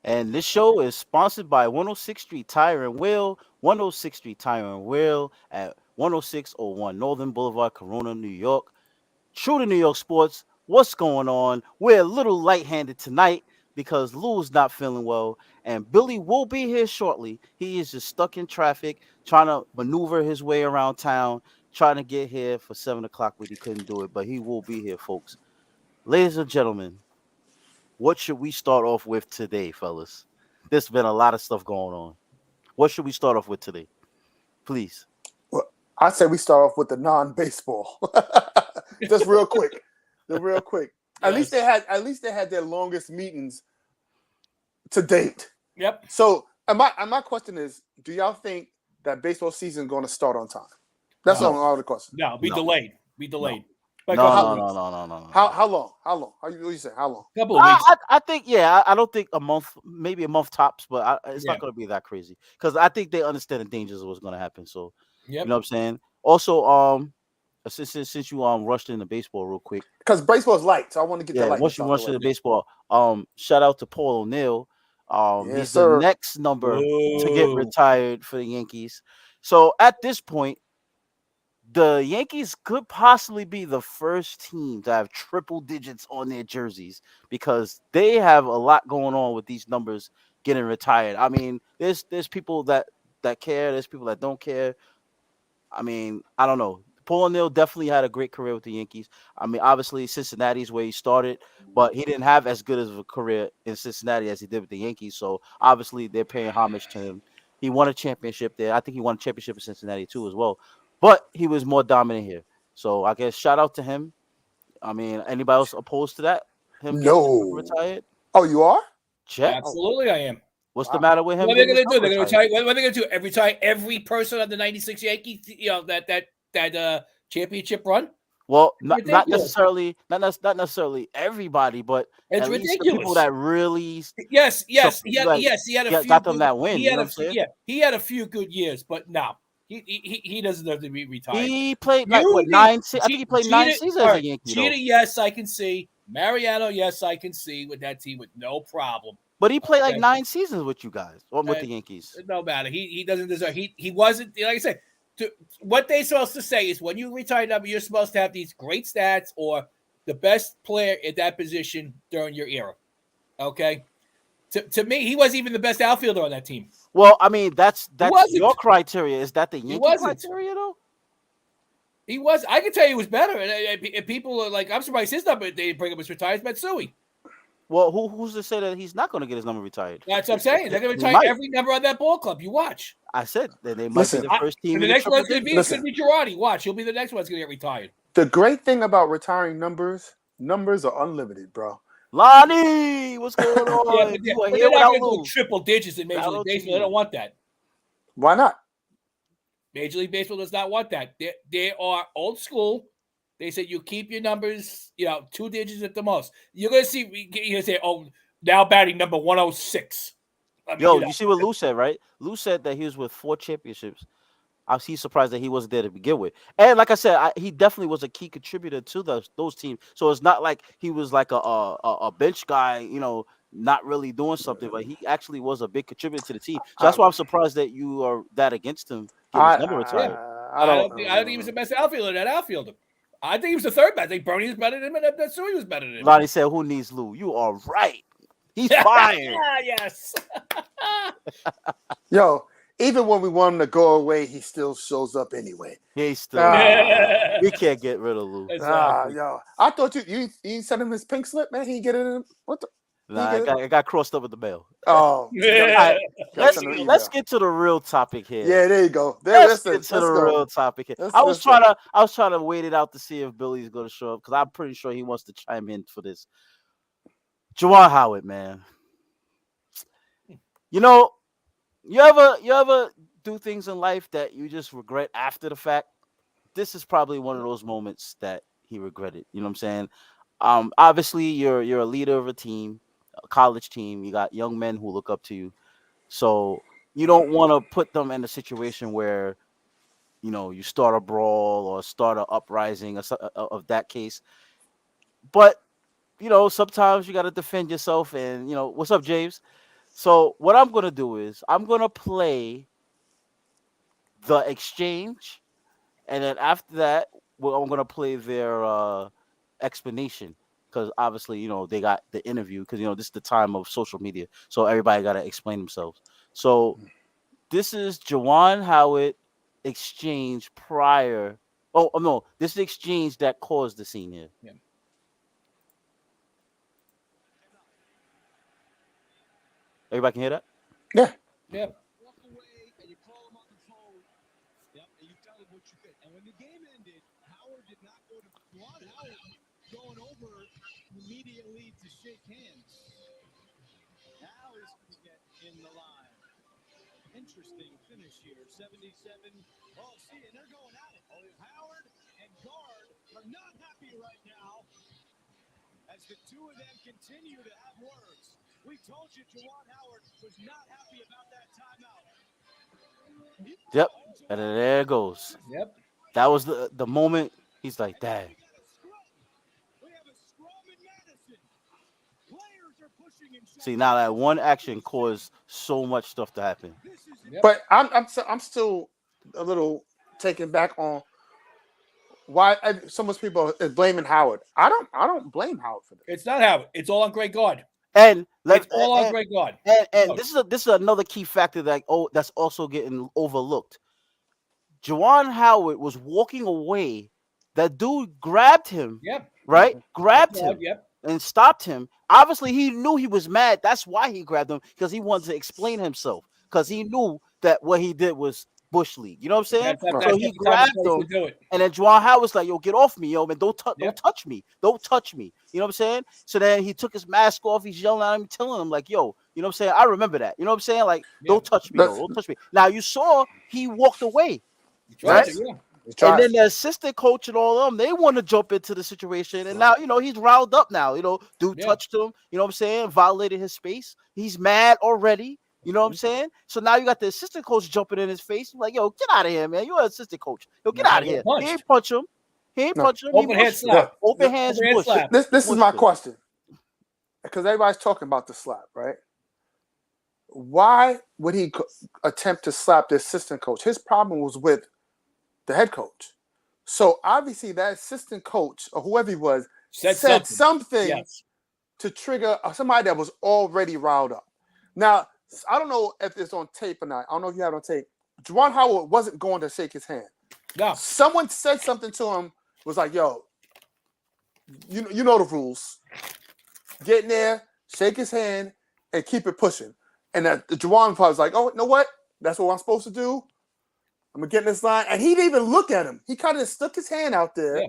And this show is sponsored by 106th Street Tire and Wheel, 106th Street Tire and Wheel at 10601 Northern Boulevard, Corona, New York. True to New York Sports, what's going on? We're a little lightheaded tonight because Lou's not feeling well, and Billy will be here shortly. He is just stuck in traffic, trying to maneuver his way around town, trying to get here for 7 o'clock, but he couldn't do it. But he will be here, folks. Ladies and gentlemen, what should we start off with today, fellas? There's been a lot of stuff going on. What should we start off with today? Please. Well, I say we start off with the non-baseball. Just real quick. Real quick. Yes. At least they had their longest meetings to date. Yep. So my question is, do y'all think that baseball season is going to start on time? That's all the question. No, delayed. Be delayed. No. No. How long? What you say? How long? Couple of weeks. I think, yeah. I don't think a month, maybe a month tops, but it's not going to be that crazy because I think they understand the dangers of what's going to happen. So, you know what I'm saying? Also, since you rushed into baseball real quick, because baseball's light, so I want to get that light. Once you rush into baseball, shout out to Paul O'Neill. He's sir. the next number to get retired for the Yankees. So at this point, the Yankees could possibly be the first team to have triple digits on their jerseys because they have a lot going on with these numbers getting retired. I mean, there's people that care, there's people that don't care. I mean, I don't know. Paul O'Neill definitely had a great career with the Yankees. I mean, obviously Cincinnati's where he started, but he didn't have as good of a career in Cincinnati as he did with the Yankees. So obviously they're paying homage to him. He won a championship there. I think he won a championship in Cincinnati too as well. But he was more dominant here. So I guess shout out to him. I mean, anybody else opposed to that? Him retired? Oh, you are? Chet? Absolutely, I am. What's the matter with him? What are they going to do? They're going to retire. What are they going to do? Retire every person on the '96 Yankees? That championship run? Well, not necessarily everybody, but it's at ridiculous. Least the people that really He had a few got them that win. He had a few good years, but no. He doesn't have to be retired. He played like what 9? I think he played 9 seasons as a Yankee. Cheetah, yes, I can see. Mariano, yes, I can see with that team with no problem. But he played like 9 seasons with you guys, or with the Yankees. No matter. He doesn't deserve. He wasn't, like I said. What they're supposed to say is when you retire number, you're supposed to have these great stats or the best player at that position during your era. Okay. To me, he wasn't even the best outfielder on that team. Well, I mean, that's your criteria. Is that the Yankee criteria, though? He was. I can tell you he was better. And people are like, I'm surprised his number they bring up his retired Matsui. Well, who's to say that he's not going to get his number retired? That's what I'm saying. They're going to retire every number on that ball club. You watch. I said that they might be the first team. The next one's going to be Girardi. Watch. He'll be the next one's going to get retired. The great thing about retiring numbers are unlimited, bro. Lonnie, what's going on? They're not going to do triple digits in Major League Baseball. They don't want that. Why not? Major League Baseball does not want that. They are old school. They said you keep your numbers, 2 digits at the most. You're going to see, you're going to say, oh, now batting number 106. You see what Lou said, right? Lou said that he was with 4 championships. He's surprised that he wasn't there to begin with. And like I said, he definitely was a key contributor to those teams. So it's not like he was like a bench guy, not really doing something, but he actually was a big contributor to the team. So that's why I'm surprised that you are that against him. I don't think he was the best outfielder, that outfielder. I think he was the third best. I think Bernie was better than him, and Matsui was better than him. Lonnie said, who needs Lou? You are right. He's fired. Yes. Yo, even when we want him to go away, he still shows up anyway. He still. We can't get rid of Lou. Yo, I thought you sent him his pink slip, man. He get it in. What the? Nah, it got crossed up with the mail. Oh, right, let's get to the real topic here. Yeah, there you go. Let's get to the real topic here. I was trying to wait it out to see if Billy's going to show up because I'm pretty sure he wants to chime in for this. Juwan Howard, man. You ever do things in life that you just regret after the fact? This is probably one of those moments that he regretted. You know what I'm saying? Obviously, you're a leader of a team. A college team, you got young men who look up to you, so you don't want to put them in a situation where you start a brawl or start an uprising of that case. But sometimes you got to defend yourself, and what's up, James? So what I'm gonna do is I'm gonna play the exchange, and then after that, I'm gonna play their explanation, because obviously they got the interview, because this is the time of social media, so everybody gotta explain themselves. So this is Juwan Howard exchange prior. Oh no, this is the exchange that caused the scene here. Yeah. Everybody can hear that? Yeah. Yeah. Walk away and you call him on the phone. Yep, and you tell him what you think. And when the game ended, Howard did not go to Juwan Howard going over immediately to shake hands. Now he's going to get in the line. Interesting finish here. 77. Oh, see, and they're going at it. Howard and Guard are not happy right now as the two of them continue to have words. We told you Juwan Howard was not happy about that timeout. Yep. And then there it goes. Yep. That was the moment. He's like, "Dad." We have a scrum in Madison. Players are pushing and See, now that one action caused so much stuff to happen. Yep. But I'm still a little taken back on why so much people are blaming Howard. I don't blame Howard for this. It's not Howard. It's all on Greg Gard. And It's all on Greg Gard. And this is another key factor that that's also getting overlooked. Juwan Howard was walking away. That dude grabbed him. Yep. Right? Grabbed him. Yep. And stopped him. Obviously, he knew he was mad. That's why he grabbed him, because he wanted to explain himself. Because he knew that what he did was bush league. You know what I'm saying? So he grabbed him, and then Juwan Howard was like, "Yo, get off me, yo, man! Don't touch me! Don't touch me!" You know what I'm saying? So then he took his mask off. He's yelling at him, telling him like, "Yo, you know what I'm saying? I remember that. You know what I'm saying? Like, don't touch me, yo, don't touch me." Now you saw he walked away, right? And then the assistant coach and all of them, they want to jump into the situation. And now, he's riled up now. Dude touched him. You know what I'm saying? Violated his space. He's mad already. You know what I'm saying? So now you got the assistant coach jumping in his face. Like, yo, get out of here, man. You're an assistant coach. Yo, get out of here. He ain't punch him. He ain't punch him. Open hand slap. Open hands slap. This is my question. Because everybody's talking about the slap, right? Why would he attempt to slap the assistant coach? His problem was with the head coach. So obviously that assistant coach or whoever he was said something to trigger somebody that was already riled up. Now, I don't know if it's on tape or not. I don't know if you have it on tape. Juwan Howard wasn't going to shake his hand. No. Someone said something to him, was like, yo, you know the rules. Get in there, shake his hand, and keep it pushing. And the Juwan was like, oh, you know what? That's what I'm supposed to do. I'm going to get in this line. And he didn't even look at him. He kind of stuck his hand out there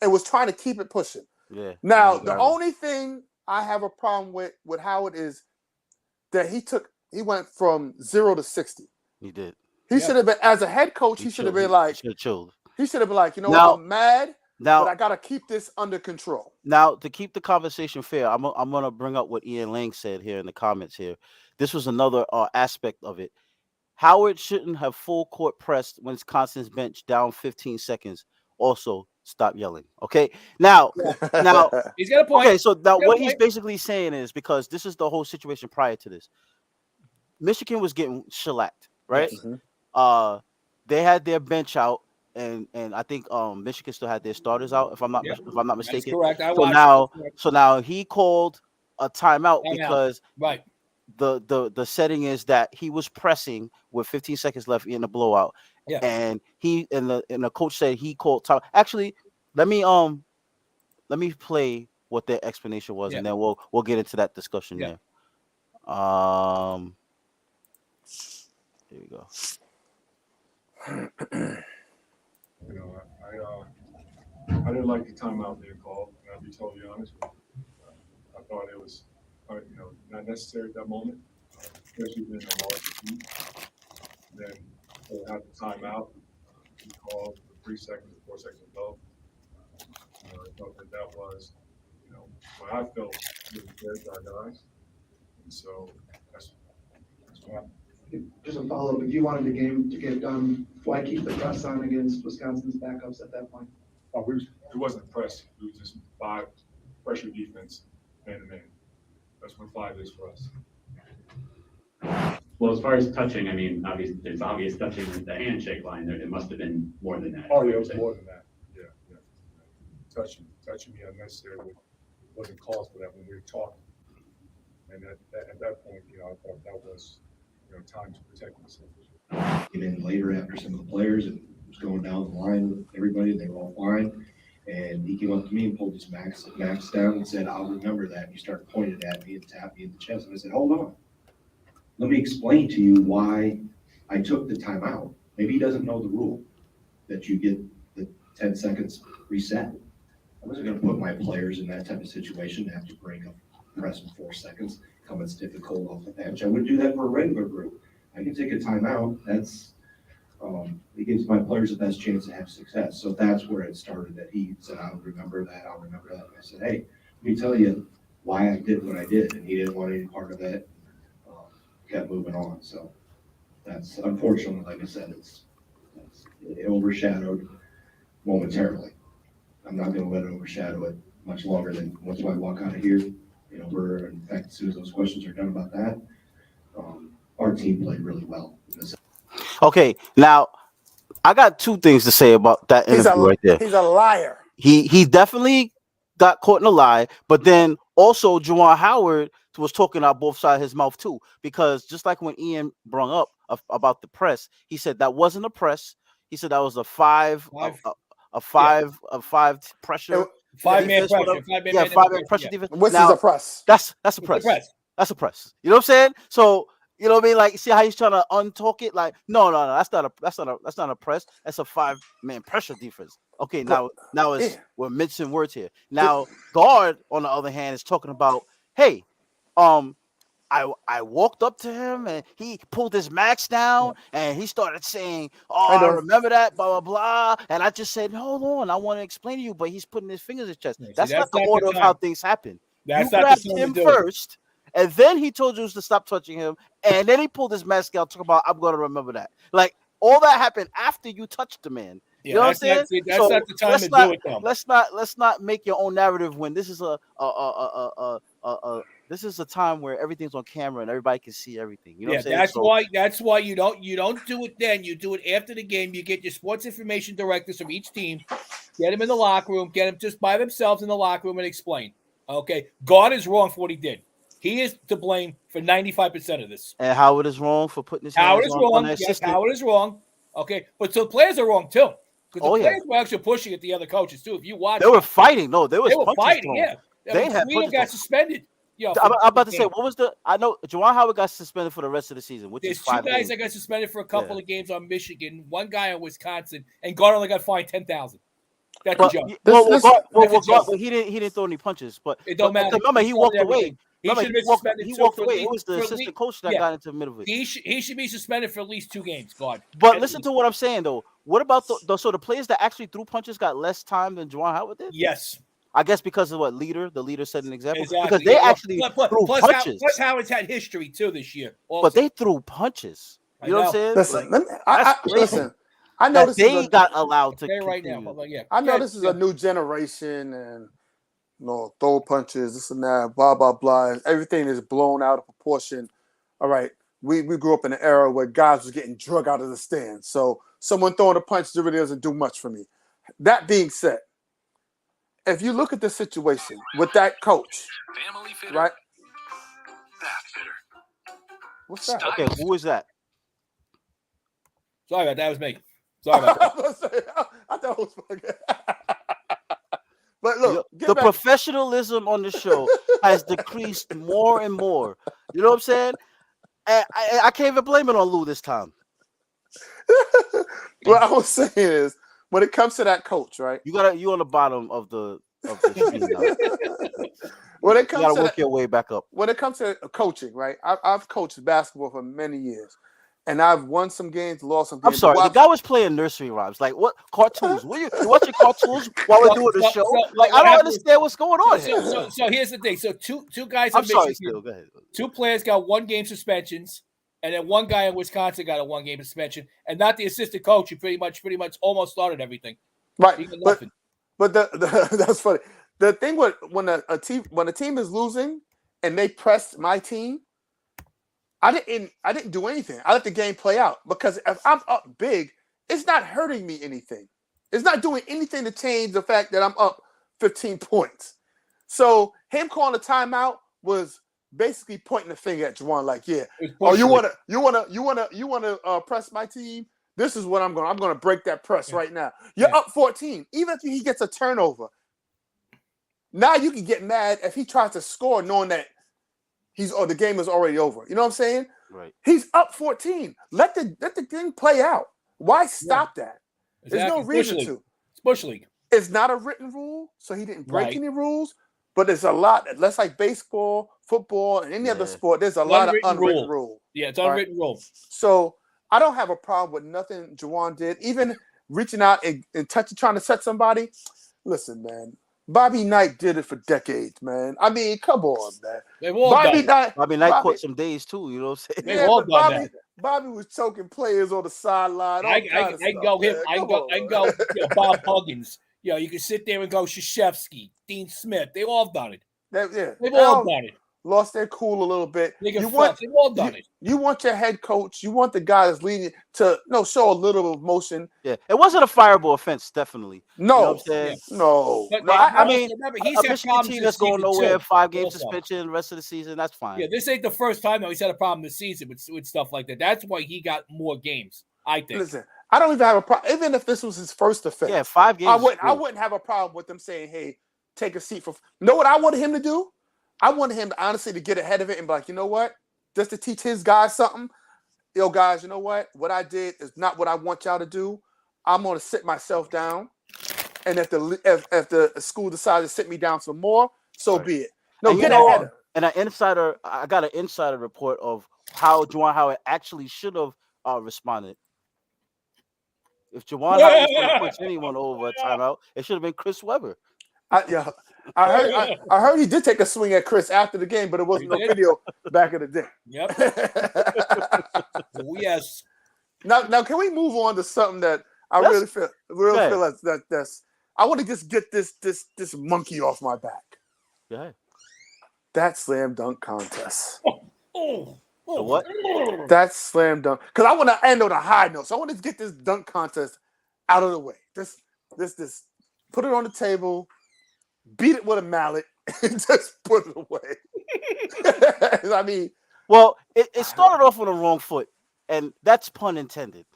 and was trying to keep it pushing. Yeah. Now, the only thing I have a problem with Howard is that he went from 0 to 60. He did. He should have been, as a head coach, he should have been like, he should have been like, what, I'm mad, but I got to keep this under control. Now, to keep the conversation fair, I'm going to bring up what Ian Lang said here in the comments here. This was another aspect of it. Howard shouldn't have full court pressed when Wisconsin's bench down 15 seconds. Also, stop yelling. Okay. Now, he's got a point. Okay, so now what he's basically saying is, because this is the whole situation prior to this, Michigan was getting shellacked, right? Mm-hmm. They had their bench out, and I think Michigan still had their starters out, if I'm not mistaken. That's correct. So now he called a timeout because the setting is that he was pressing with 15 seconds left in the blowout. Yeah. And the coach said he called time. Actually, let me play what their explanation was, and then we'll get into that discussion there. Here we go. I didn't like the timeout being called, and I'll be totally honest with you. I thought it was, not necessary at that moment, especially being a large team. Then they had the timeout. He called with 3 seconds, 4 seconds to go. I thought that was, what I felt was fair to our guys, and so that's what happened. Just a follow-up, if you wanted the game to get done, why keep the press on against Wisconsin's backups at that point? It wasn't press. It was just 5 pressure defense, man-to-man. That's what 5 is for us. Well, as far as touching, I mean, obviously, there's obvious touching with the handshake line there. It must have been more than that. Oh, yeah, it was more than that. Yeah, yeah. Touching me unnecessarily wasn't cause for that when we were talking. And at that point, you know, I thought that was, you know, time to protect myself. Came in later after some of the players and was going down the line with everybody. They were all fine. And he came up to me and pulled his max down and said, "I'll remember that." And he started pointing at me and tapped me in the chest. And I said, "Hold on. Let me explain to you why I took the timeout." Maybe he doesn't know the rule that you get the 10 seconds reset. I wasn't going to put my players in that type of situation to have to break up press in 4 seconds, come and stiff it cold off the bench. I would do that for a regular group. I can take a timeout. That's it gives my players the best chance to have success. So that's where it started, that he said, "I'll remember that. I'll remember that." And I said, "Hey, let me tell you why I did what I did." And he didn't want any part of it. Kept moving on. So that's unfortunately, like I said, it overshadowed momentarily. I'm not going to let it overshadow it much longer than once I walk out of here. You know, in fact, as soon as those questions are done about that, our team played really well. Okay, now I got two things to say about that interview right there. He's a liar. He definitely got caught in a lie, but then also Juwan Howard was talking out both sides of his mouth too, because just like when Ian brought up about the press, he said that wasn't a press. He said that was a five pressure. 5-man pressure. 5-man pressure defense. Which is a press. That's a press. That's a press. You know what I'm saying? So you know what I mean? Like, see how he's trying to untalk it? Like, no, that's not a press. That's a 5-man pressure defense. Okay, now we're mixing words here. Now, guard, on the other hand, is talking about, hey, I walked up to him and he pulled his max down and he started saying, "Oh, I remember that, blah, blah, blah." And I just said, "Hold on, I want to explain to you," but he's putting his fingers in his chest. That's not the order of how things happen. You grabbed him first, and then he told you to stop touching him, and then he pulled his mask out, talking about, "I'm going to remember that." Like, all that happened after you touched the man. You know what I'm saying? That's not the time to do it, though. Let's not make your own narrative when this is this is a time where everything's on camera and everybody can see everything. You know what I'm saying? That's why you don't do it then. You do it after the game. You get your sports information directors from each team, get them in the locker room, get them just by themselves in the locker room and explain. Okay, God is wrong for what he did. He is to blame for 95% of this. And Howard is wrong for putting his hands on their assistant. Howard is wrong. Okay, but so the players are wrong too. Because the players were actually pushing at the other coaches too. If you watch, they were fighting. No, they were fighting. Thrown. Yeah, they had Steele got suspended. I'm about to say, what was I know Juwan Howard got suspended for the rest of the season. There's 2 guys that got suspended for a couple of games on Michigan, 1 guy on Wisconsin, and God only got fined $10,000. That's a joke. Well, he didn't throw any punches, but it don't matter. Remember, he walked away. He should have been suspended. He walked away. It was the assistant coach that got into the middle of it. He should be suspended for at least 2 games. God. But listen to what I'm saying though. What about the players that actually threw punches got less time than Juwan Howard did? Yes. I guess because of what the leader set an example. Exactly. Because they actually threw punches. Plus Howard's had history too this year. Also. But they threw punches. You know what I'm saying? Listen, I know this they got allowed to right now. I know this is a new generation and throw punches, this and that, blah blah blah, and everything is blown out of proportion. All right, we grew up in an era where guys was getting drug out of the stand, so someone throwing a punch really doesn't do much for me. That being said, if you look at the situation with that coach, right? What's that? Okay, who is that? Sorry about that. Was me. Sorry about that. I thought it was fucking. But look, the professionalism on the show has decreased more and more. You know what I'm saying? I can't even blame it on Lou this time. What I was saying is, when it comes to that coach, right? You on the bottom of the screen now. When it comes you gotta work your way back up. When it comes to coaching, right? I've coached basketball for many years. And I've won some games, lost some games. I'm sorry, the guy was playing nursery rhymes. Like, what cartoons? You watching cartoons while we're doing the show? Like, I don't understand what's going on here. So here's the thing. So two guys. I'm sorry, Steele. Go ahead. 2 players got 1-game suspensions, and then 1 guy in Wisconsin got a 1-game suspension, and not the assistant coach. Who pretty much almost started everything. Right, but that's funny. The thing when a team is losing and they press my team, I didn't do anything. I let the game play out because if I'm up big, it's not hurting me anything. It's not doing anything to change the fact that I'm up 15 points. So him calling a timeout was basically pointing the finger at Juwan, like, yeah, oh, you wanna press my team? This is what I'm gonna break that press right now. You're up 14. Even if he gets a turnover, now you can get mad if he tries to score knowing that the game is already over. You know what I'm saying? Right. He's up 14. Let the thing play out. Why stop that? Exactly. There's no reason to. It's Bush League. It's not a written rule, so he didn't break any rules. But there's a lot. That's like baseball, football, and any other sport. There's a lot of unwritten rule. Yeah, it's unwritten rule. So I don't have a problem with nothing Juwan did. Even reaching out and trying to set somebody. Listen, man. Bobby Knight did it for decades, man. I mean, come on, man. They've all done it. Bobby Knight caught some days too. You know what I'm saying? They've all done that. Bobby was choking players on the sideline. I can go him. I can go Bob Huggins. You know, you can sit there and go Krzyzewski, Dean Smith. They've all done it. They've all done it. Lost their cool a little bit. They've all done it. You want your head coach, you want the guy that's leading to show a little emotion. Yeah, it wasn't a fireable offense, definitely. No, you know what I'm saying? No. But, I mean, remember, he's a Michigan team that's going nowhere, 5-game suspension the rest of the season. That's fine. Yeah, this ain't the first time though he's had a problem this season with stuff like that. That's why he got more games, I think. Listen, I don't even have a problem. Even if this was his first offense, yeah, 5 games. I wouldn't have a problem with them saying, "Hey, take a seat for." You know what I wanted him to do? I wanted him to honestly to get ahead of it and be like, you know what? Just to teach his guys something. Yo, guys, you know what? What I did is not what I want y'all to do. I'm going to sit myself down. And if the school decides to sit me down some more, so be it. No, and get ahead of it. And I got an insider report of how Juwan Howard actually should have responded. If Juwan Howard was going to push anyone over a timeout, it should have been Chris Webber. I heard he did take a swing at Chris after the game, but it wasn't no video back in the day. Yep. Yes. Now, can we move on to something that I really feel that's I want to just get this monkey off my back. Yeah. That slam dunk contest. The what? That slam dunk. Because I want to end on a high note. So I want to get this dunk contest out of the way. This put it on the table. Beat it with a mallet and just put it away. I mean, well, it started off on the wrong foot, and that's pun intended.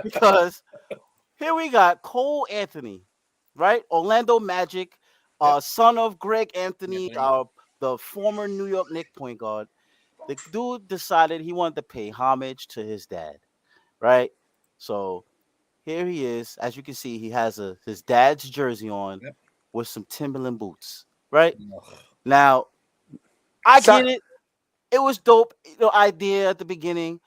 Because here we got Cole Anthony, right? Orlando Magic, son of Greg Anthony, the former New York Knicks point guard. The dude decided he wanted to pay homage to his dad, right? So here he is. As you can see, he has his dad's jersey on with some Timberland boots, right? Now, I get it. It was dope, idea at the beginning.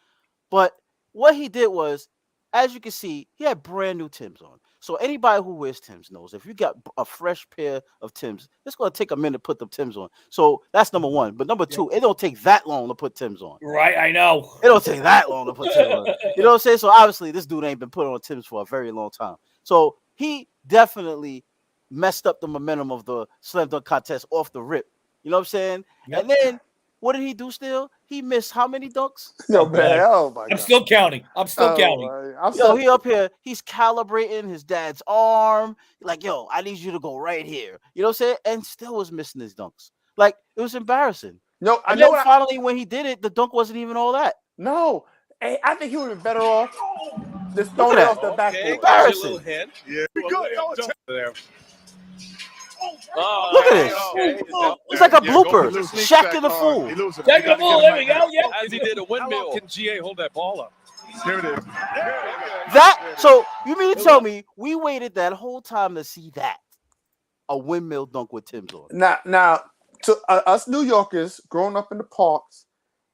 But what he did was, as you can see, he had brand new Timbs on. So anybody who wears Timbs knows if you got a fresh pair of Timbs, it's going to take a minute to put the Timbs on. So that's number one. But number two, it don't take that long to put Timbs on. Right, I know. It don't take that long to put Timbs on. You know what I'm saying? So obviously this dude ain't been putting on Timbs for a very long time. So he definitely messed up the momentum of the slam dunk contest off the rip. You know what I'm saying? Yep. And then what did he do still? He missed how many dunks? No, man. Oh, my God. I'm still counting. He up here. He's calibrating his dad's arm. Like, yo, I need you to go right here. You know what I'm saying? And still was missing his dunks. Like, it was embarrassing. No, I know. Finally, when he did it, the dunk wasn't even all that. No. Hey, I think he would have been better off just throwing it off the backboard. Embarrassing. Yeah. There. Look at this. It's like a blooper. Shaq in the fool. Shaq in the fool. There we go. Yeah. As he did a windmill. Can GA hold that ball up? Here it is. So you mean to tell me we waited that whole time to see that? A windmill dunk with Tim's on. Now to us New Yorkers growing up in the parks,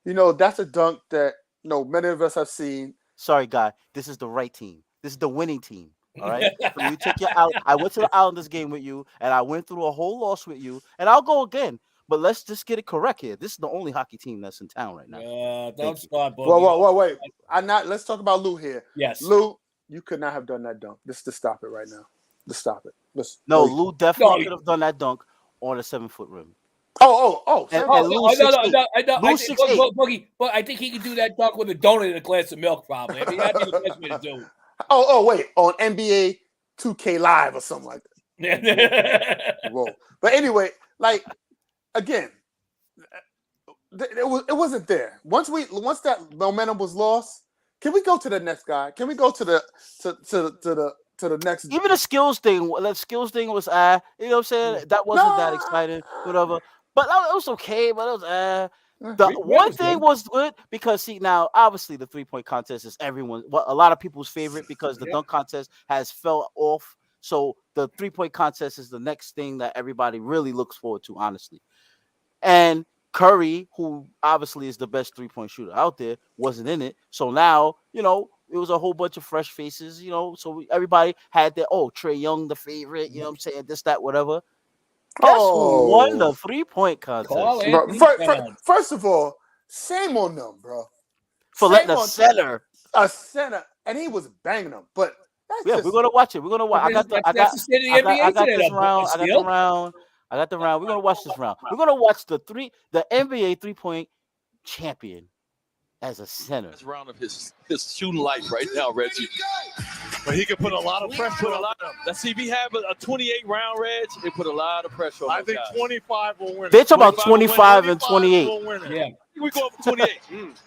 that's a dunk that many of us have seen. Sorry, guy. This is the right team. This is the winning team. All right. So you take your out. I went to the Islanders game with you, and I went through a whole loss with you, and I'll go again. But let's just get it correct here. This is the only hockey team that's in town right now. Don't start, Boogie. Well, wait. Let's talk about Lou here. Yes, Lou, you could not have done that dunk. Just stop it right now. Just stop it. Lou definitely could have done that dunk on a 7-foot rim. and Oh, lose no, 6-8. I know. I Lose think 6-8. Boogie, but I think he can do that dunk with a donut and a glass of milk. Probably. I mean, that'd be the best way to do it. Wait, on NBA 2K Live or something like that. Whoa. But anyway, like again, it wasn't there. Once that momentum was lost, can we go to the next guy? Can we go to the next? Even the skills thing was you know what I'm saying? That wasn't that exciting, whatever. But it was okay, but it was The one thing was good because see now obviously the 3-point contest is a lot of people's favorite because the dunk contest has fell off. So the 3-point contest is the next thing that everybody really looks forward to, honestly. And Curry, who obviously is the best 3-point shooter out there, wasn't in it. So now, you know, it was a whole bunch of fresh faces, you know. So everybody had their Trae Young, the favorite, you know what I'm saying, this, that, whatever. Guess who won the 3-point contest? Bro, first of all, shame on them, bro. For letting a center, and he was banging them. But we're gonna watch it. We're gonna watch. I got the round. We're gonna watch this round. We're gonna watch the NBA 3-point champion as a center. This round of his shooting life right now, Reggie. But he could put a lot of pressure on them. Let's see if he have a 28 round, Reg. It put a lot of pressure on I think guys. 25 will win. They're talking about 25 and 28. Yeah, we go for 28.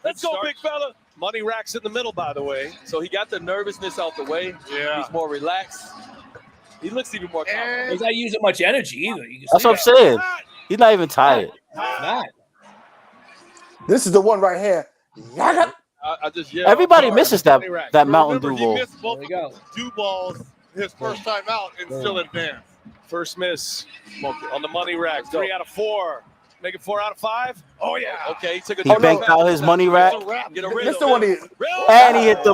Let's go, big fella. Money racks in the middle, by the way. So he got the nervousness out the way. Yeah. He's more relaxed. He looks even more confident. He's not using much energy either. That's what I'm saying. He's not even tired. Not. This is the one right here. I just Everybody misses that Mountain Dew He roll. missed both dew balls his first time out and still advanced. First miss on the money rack. 3 out of 4. Make it 4 out of 5. Oh yeah. Okay, he took a. He banked out his money rack, Get a This the one and he hit the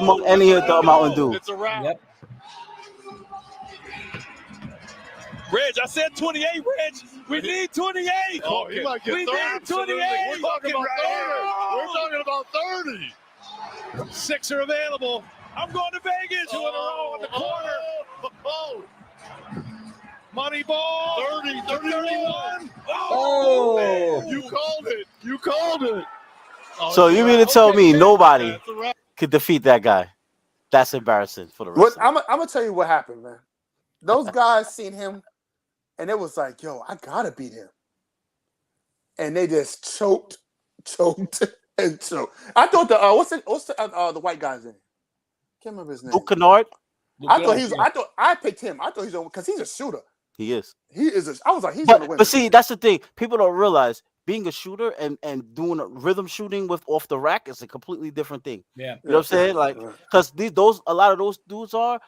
Mountain Dew. It's a wrap. Yep. Reg, I said 28, Reg. We need 28. Oh, he might get we 30. need 28. We're talking about 30. We're talking about 30. 6 are available. I'm going to Vegas. 2 in a row in the corner. Money ball. 30, 31. Oh. You called it. You called it. So you mean to tell me nobody could defeat that guy? That's embarrassing for the rest. I'm gonna tell you what happened, man. Those guys seen him, and it was like, yo, I gotta beat him. And they just choked, and choked. I thought what's the white guy's name? Can't remember his name. Luke Kennard. I picked him. I thought he's because he's a shooter. He is. I was like, he's gonna win. But see, that's the thing. People don't realize being a shooter and doing a rhythm shooting with off the rack is a completely different thing. Yeah. You know what I'm saying? Like, because a lot of those dudes are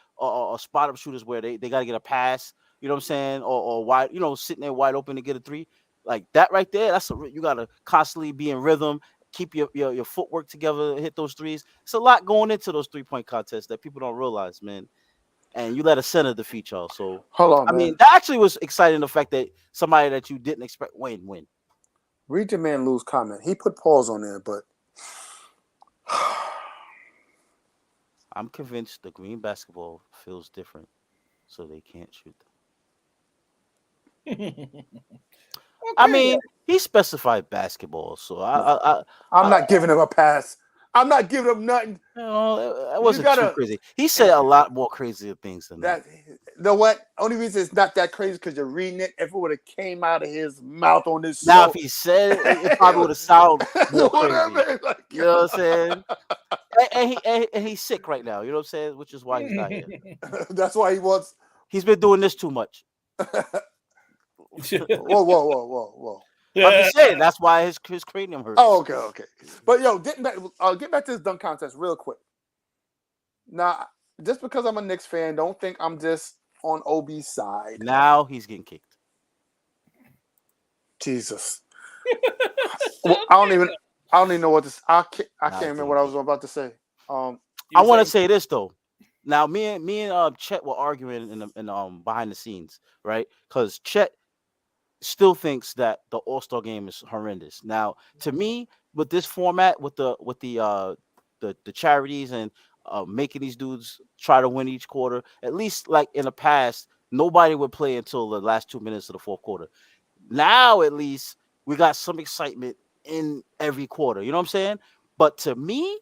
spot up shooters where they got to get a pass. You know what I'm saying? Or wide, you know, sitting there wide open to get a 3. Like that right there. You got to constantly be in rhythm, keep your footwork together, hit those 3s. It's a lot going into those 3-point contests that people don't realize, man. And you let a center defeat y'all. So hold on, I mean, that actually was exciting. The fact that somebody that you didn't expect win. Read your man Lou's comment. He put pause on there, but I'm convinced the green basketball feels different, so they can't shoot them. I mean, he specified basketball, so I'm not giving him a pass. I'm not giving him nothing. No, it wasn't too crazy. He said a lot more crazier things than that. You know what? Only reason it's not that crazy because you're reading it. If it would have came out of his mouth on this now, show, if he said it probably would have sounded more crazy. Like, you know what I'm saying? And he's sick right now. You know what I'm saying? Which is why he's not here. That's why he wants. He's been doing this too much. Whoa. I'm just saying that's why his cranium hurts. Oh, okay. But yo, get back to this dunk contest real quick. Now, just because I'm a Knicks fan, don't think I'm just on OB's side. Now he's getting kicked. Jesus. Well, I don't even know what this. I can't remember what I was about to say. I want to say this though. Now, me and Chet were arguing in behind the scenes, right? Because Chet still thinks that the All-Star game is horrendous. Now, to me, with this format, with the charities and making these dudes try to win each quarter, at least like in the past, nobody would play until the last 2 minutes of the fourth quarter. Now, at least we got some excitement in every quarter. You know what I'm saying? But to me,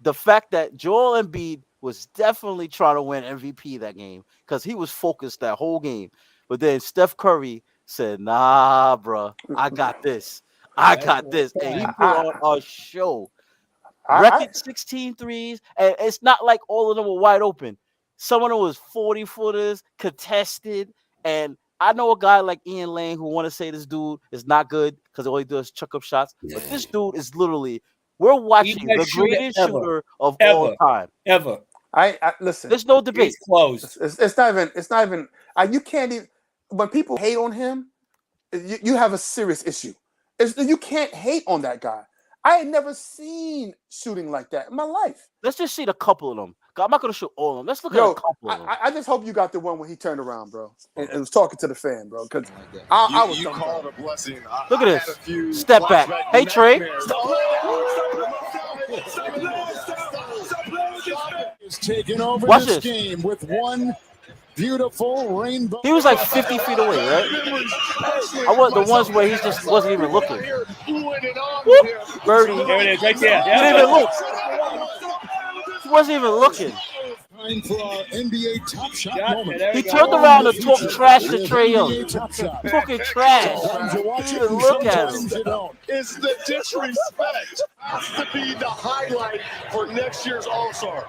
the fact that Joel Embiid was definitely trying to win MVP that game because he was focused that whole game. But then Steph Curry said, nah, bro, I got this. I got this. And he put on a show. Record 16 threes. And it's not like all of them were wide open. Some of them was 40-footers, contested. And I know a guy like Ian Lane who want to say this dude is not good because all he does is chuck up shots. But this dude is literally, we're watching the greatest shooter of all time. Ever. I listen. There's no debate. It's closed. It's not even. You can't even. When people hate on him, you have a serious issue. You can't hate on that guy. I had never seen shooting like that in my life. Let's just see a couple of them. I'm not gonna show all of them. Let's look at a couple of them. I just hope you got the one when he turned around, bro, and was talking to the fan, bro. Because I was. You called a blessing. Look at this. Step back. Hey, Trey. Is taking over Watch this this. game with one beautiful rainbow. He was like 50 feet away, right? I want the ones where he just wasn't even looking. Woo! Birdie. There it is, right there. He didn't even look. He wasn't even looking. Time for our NBA Top Shot moment. He turned around and talked trash to Trae Young. Talking trash. You didn't look at him. It's the disrespect has to be the highlight for next year's All-Star.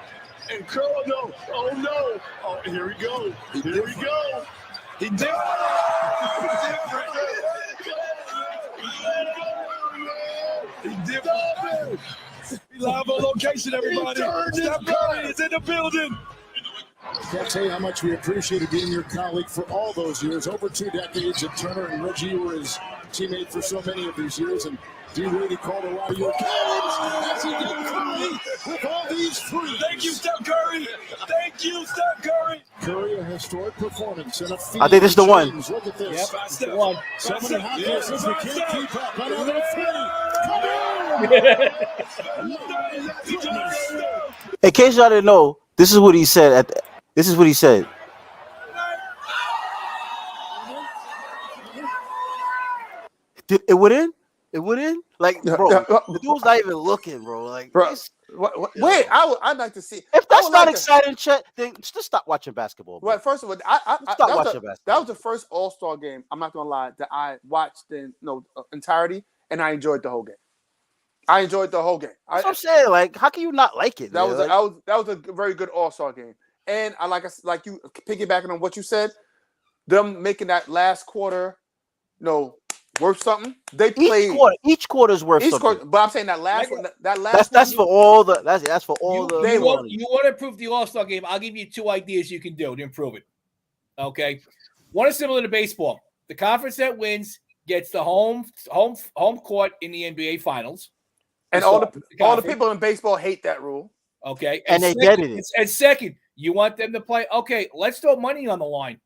And Curl, no. Oh, no. Oh, here we go. Here we go. He did it. He did it. Live on location, everybody. Steph Curry is in the building. Can't tell you how much we appreciated being your colleague for all those years, over 2 decades. And Turner and Reggie were his teammate for so many of these years. And D-Wade called a lot of your games as he did Curry with all these free. Thank you, Steph Curry. Thank you, Steph Curry. Curry, a historic performance and a I think this is the one. Look at this. Yep, that's the one. So many hot misses, we can't keep up. Another three. Come on. In case y'all didn't know, this is what he said. This is what he said. Did it went in? It went in? Like, bro, the dude's not even looking, bro. Like, Bro, wait, I'd like to see. if that's not exciting, Chet, then just stop watching basketball. Bro. Well, first of all, that was the first All-Star game. I'm not gonna lie, that I watched in entirety, and I enjoyed the whole game. I enjoyed the whole game. That's what I'm saying. Like, how can you not like it? That man? was a very good All-Star game. And I like you piggybacking on what you said, them making that last quarter, worth something. They played each quarter's worth something. Quarter, but I'm saying that last one, that's for all the that's for all the. You want to improve the All-Star game? I'll give you 2 ideas you can do to improve it. Okay, one is similar to baseball. The conference that wins gets the home court in the NBA Finals. And all the people in baseball hate that rule. Okay, and they get it. And second, you want them to play. Okay, let's throw money on the line.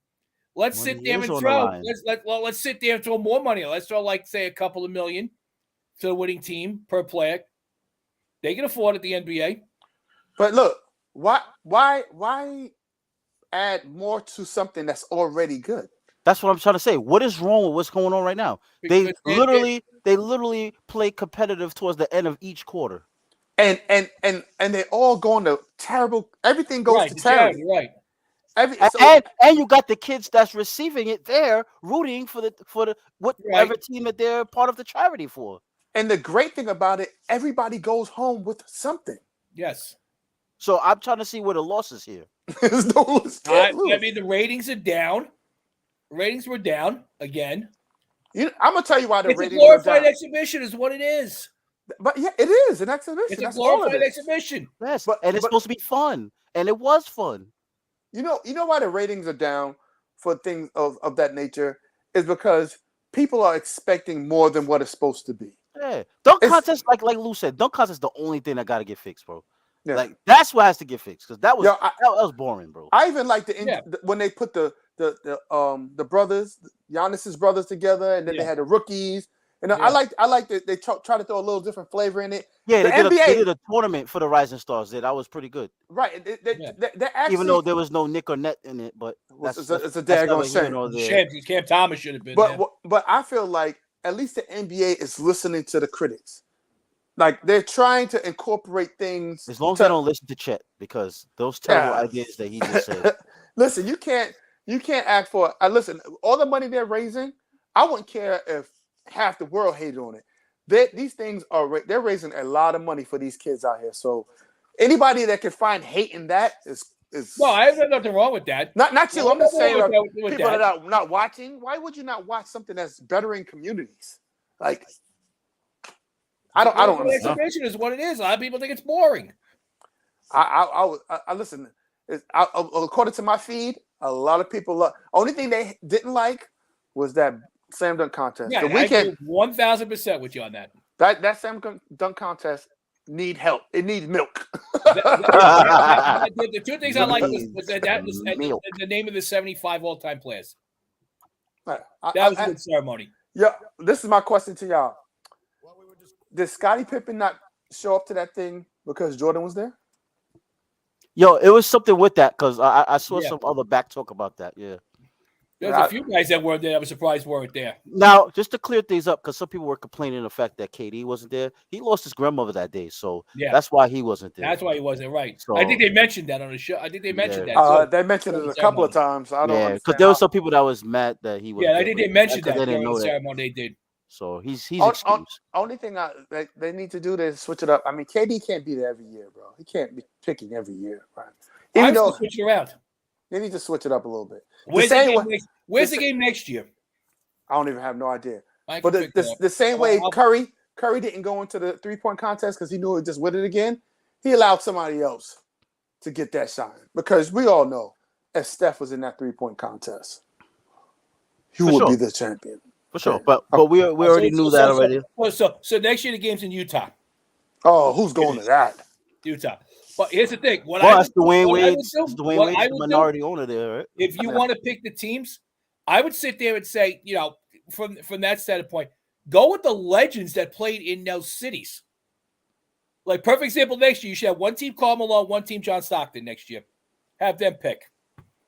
Let's sit there and throw. Let's sit there and throw more money. Let's throw say a couple of million to the winning team per player. They can afford it. The NBA. But look, why add more to something that's already good? That's what I'm trying to say. What is wrong with what's going on right now? They literally play competitive towards the end of each quarter. And they all going to terrible. Everything goes to terrible. Right. And you got the kids that's receiving it there rooting for whatever team that they're part of the charity for. And the great thing about it, everybody goes home with something. Yes. So I'm trying to see where the loss is here. There's no lose. I mean, the ratings are down. Ratings were down again. I'm gonna tell you why the ratings are down. It's a glorified exhibition, is what it is. But yeah, it is an exhibition. It's a glorified exhibition. Yes, and it's supposed to be fun, and it was fun. You know why the ratings are down for things of that nature is because people are expecting more than what it's supposed to be. Yeah, dunk contest, like Lou said, dunk contest is the only thing that got to get fixed, bro. Yeah. Like that's what has to get fixed because that was boring, bro. I even like when they put the brothers, Giannis's brothers together, and then they had the rookies. And I like that they try to throw a little different flavor in it. Yeah, they did a tournament for the Rising Stars. That was pretty good. Right. They actually, even though there was no Nick or Net in it, but it's a daggone shame. Cam Thomas should have been But I feel like at least the NBA is listening to the critics. Like they're trying to incorporate things. As long as they don't listen to Chet, because those terrible ideas that he just said. Listen, you can't ask for. Listen, all the money they're raising, I wouldn't care if half the world hated on it. These things they're raising a lot of money for these kids out here. So anybody that can find hate in that is. No, I have nothing wrong with that. Not you. I'm just saying, with people that. that are not watching. Why would you not watch something that's bettering communities? Like, I don't understand. Exhibition is what it is. A lot of people think it's boring. I listen. According to my feed, a lot of people. Only thing they didn't like was that slam dunk contest. Yeah, the weekend, 1,000% with you on that. That slam dunk contest need help. It needs milk. The two things I like was the name of the 75 all-time players. That was a good ceremony. Yeah, this is my question to y'all. Did Scottie Pippen not show up to that thing because Jordan was there? Yo, it was something with that because I saw some other back talk about that. Yeah. There's a few guys that weren't there. I was surprised weren't there. Now, just to clear things up, because some people were complaining the fact that KD wasn't there. He lost his grandmother that day, so that's why he wasn't there. That's why he wasn't, right. So, I think they mentioned that on the show. I think they mentioned that. So, they mentioned it a couple of times. I don't understand. Because there were some people that was mad that he was. Yeah, I think they mentioned that during the ceremony. They did. So he's excused. Only thing they need to do is switch it up. I mean, KD can't be there every year, bro. He can't be picking every year, right? Even though switch it around. They need to switch it up a little bit. Where's the game next year? I don't even have no idea. But the same way Curry didn't go into the 3-point contest because he knew he just win it again. He allowed somebody else to get that shine because we all know if Steph was in that 3-point contest, he would be the champion. For sure. But we already knew that already. So next year the game's in Utah. Oh, who's going to that? Utah. But here's the thing. That's Dwayne Wade's the minority owner there, right? If you want to pick the teams, I would sit there and say, from that standpoint, go with the legends that played in those cities. Like, perfect example, next year, you should have one team Karl Malone, one team John Stockton next year. Have them pick.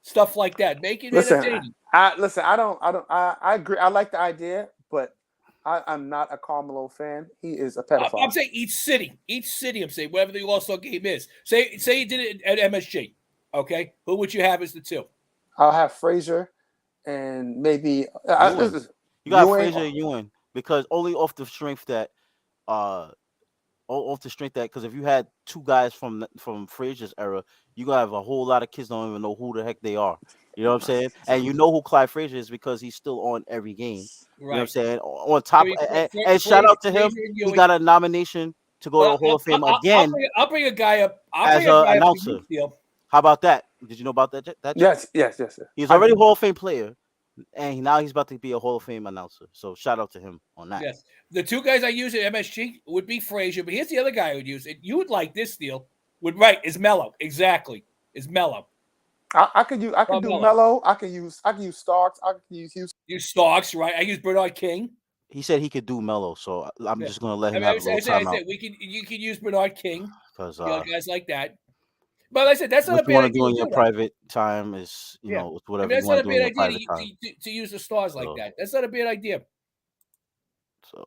Stuff like that. Make it entertaining. I agree. I like the idea, but I'm not a Karl Malone fan. He is a pedophile. I'm saying each city. I'm saying wherever the All-Star game is. Say you did it at MSG. Okay, who would you have as the two? I'll have Frazier and maybe you got Frazier and Ewan because only off the strength that because if you had two guys from Frazier's era, you gonna have a whole lot of kids don't even know who the heck they are. You know what I'm saying? And you know who Clyde Frazier is because he's still on every game. You know what I'm saying? On top, and shout out to him. He got a nomination to go to the Hall of Fame again. I'll bring a guy up. As an announcer. How about that? Did you know about that? Yes. He's already a Hall of Fame player, and now he's about to be a Hall of Fame announcer. So shout out to him on that. Yes. The two guys I use at MSG would be Frazier, but here's the other guy I would use. And you would like this, Steele. Is Melo. Exactly. Is Melo. I could do Melo. I can use Starks. I can use Houston. Use Starks, right? I use Bernard King. He said he could do Melo, so I'm just gonna let him have a little timeout. You can use Bernard King because guys like that. But like I said, that's not a bad idea. What you want to do in your private time is, whatever you want to do in your private time. To use the stars like that. That's not a bad idea. So,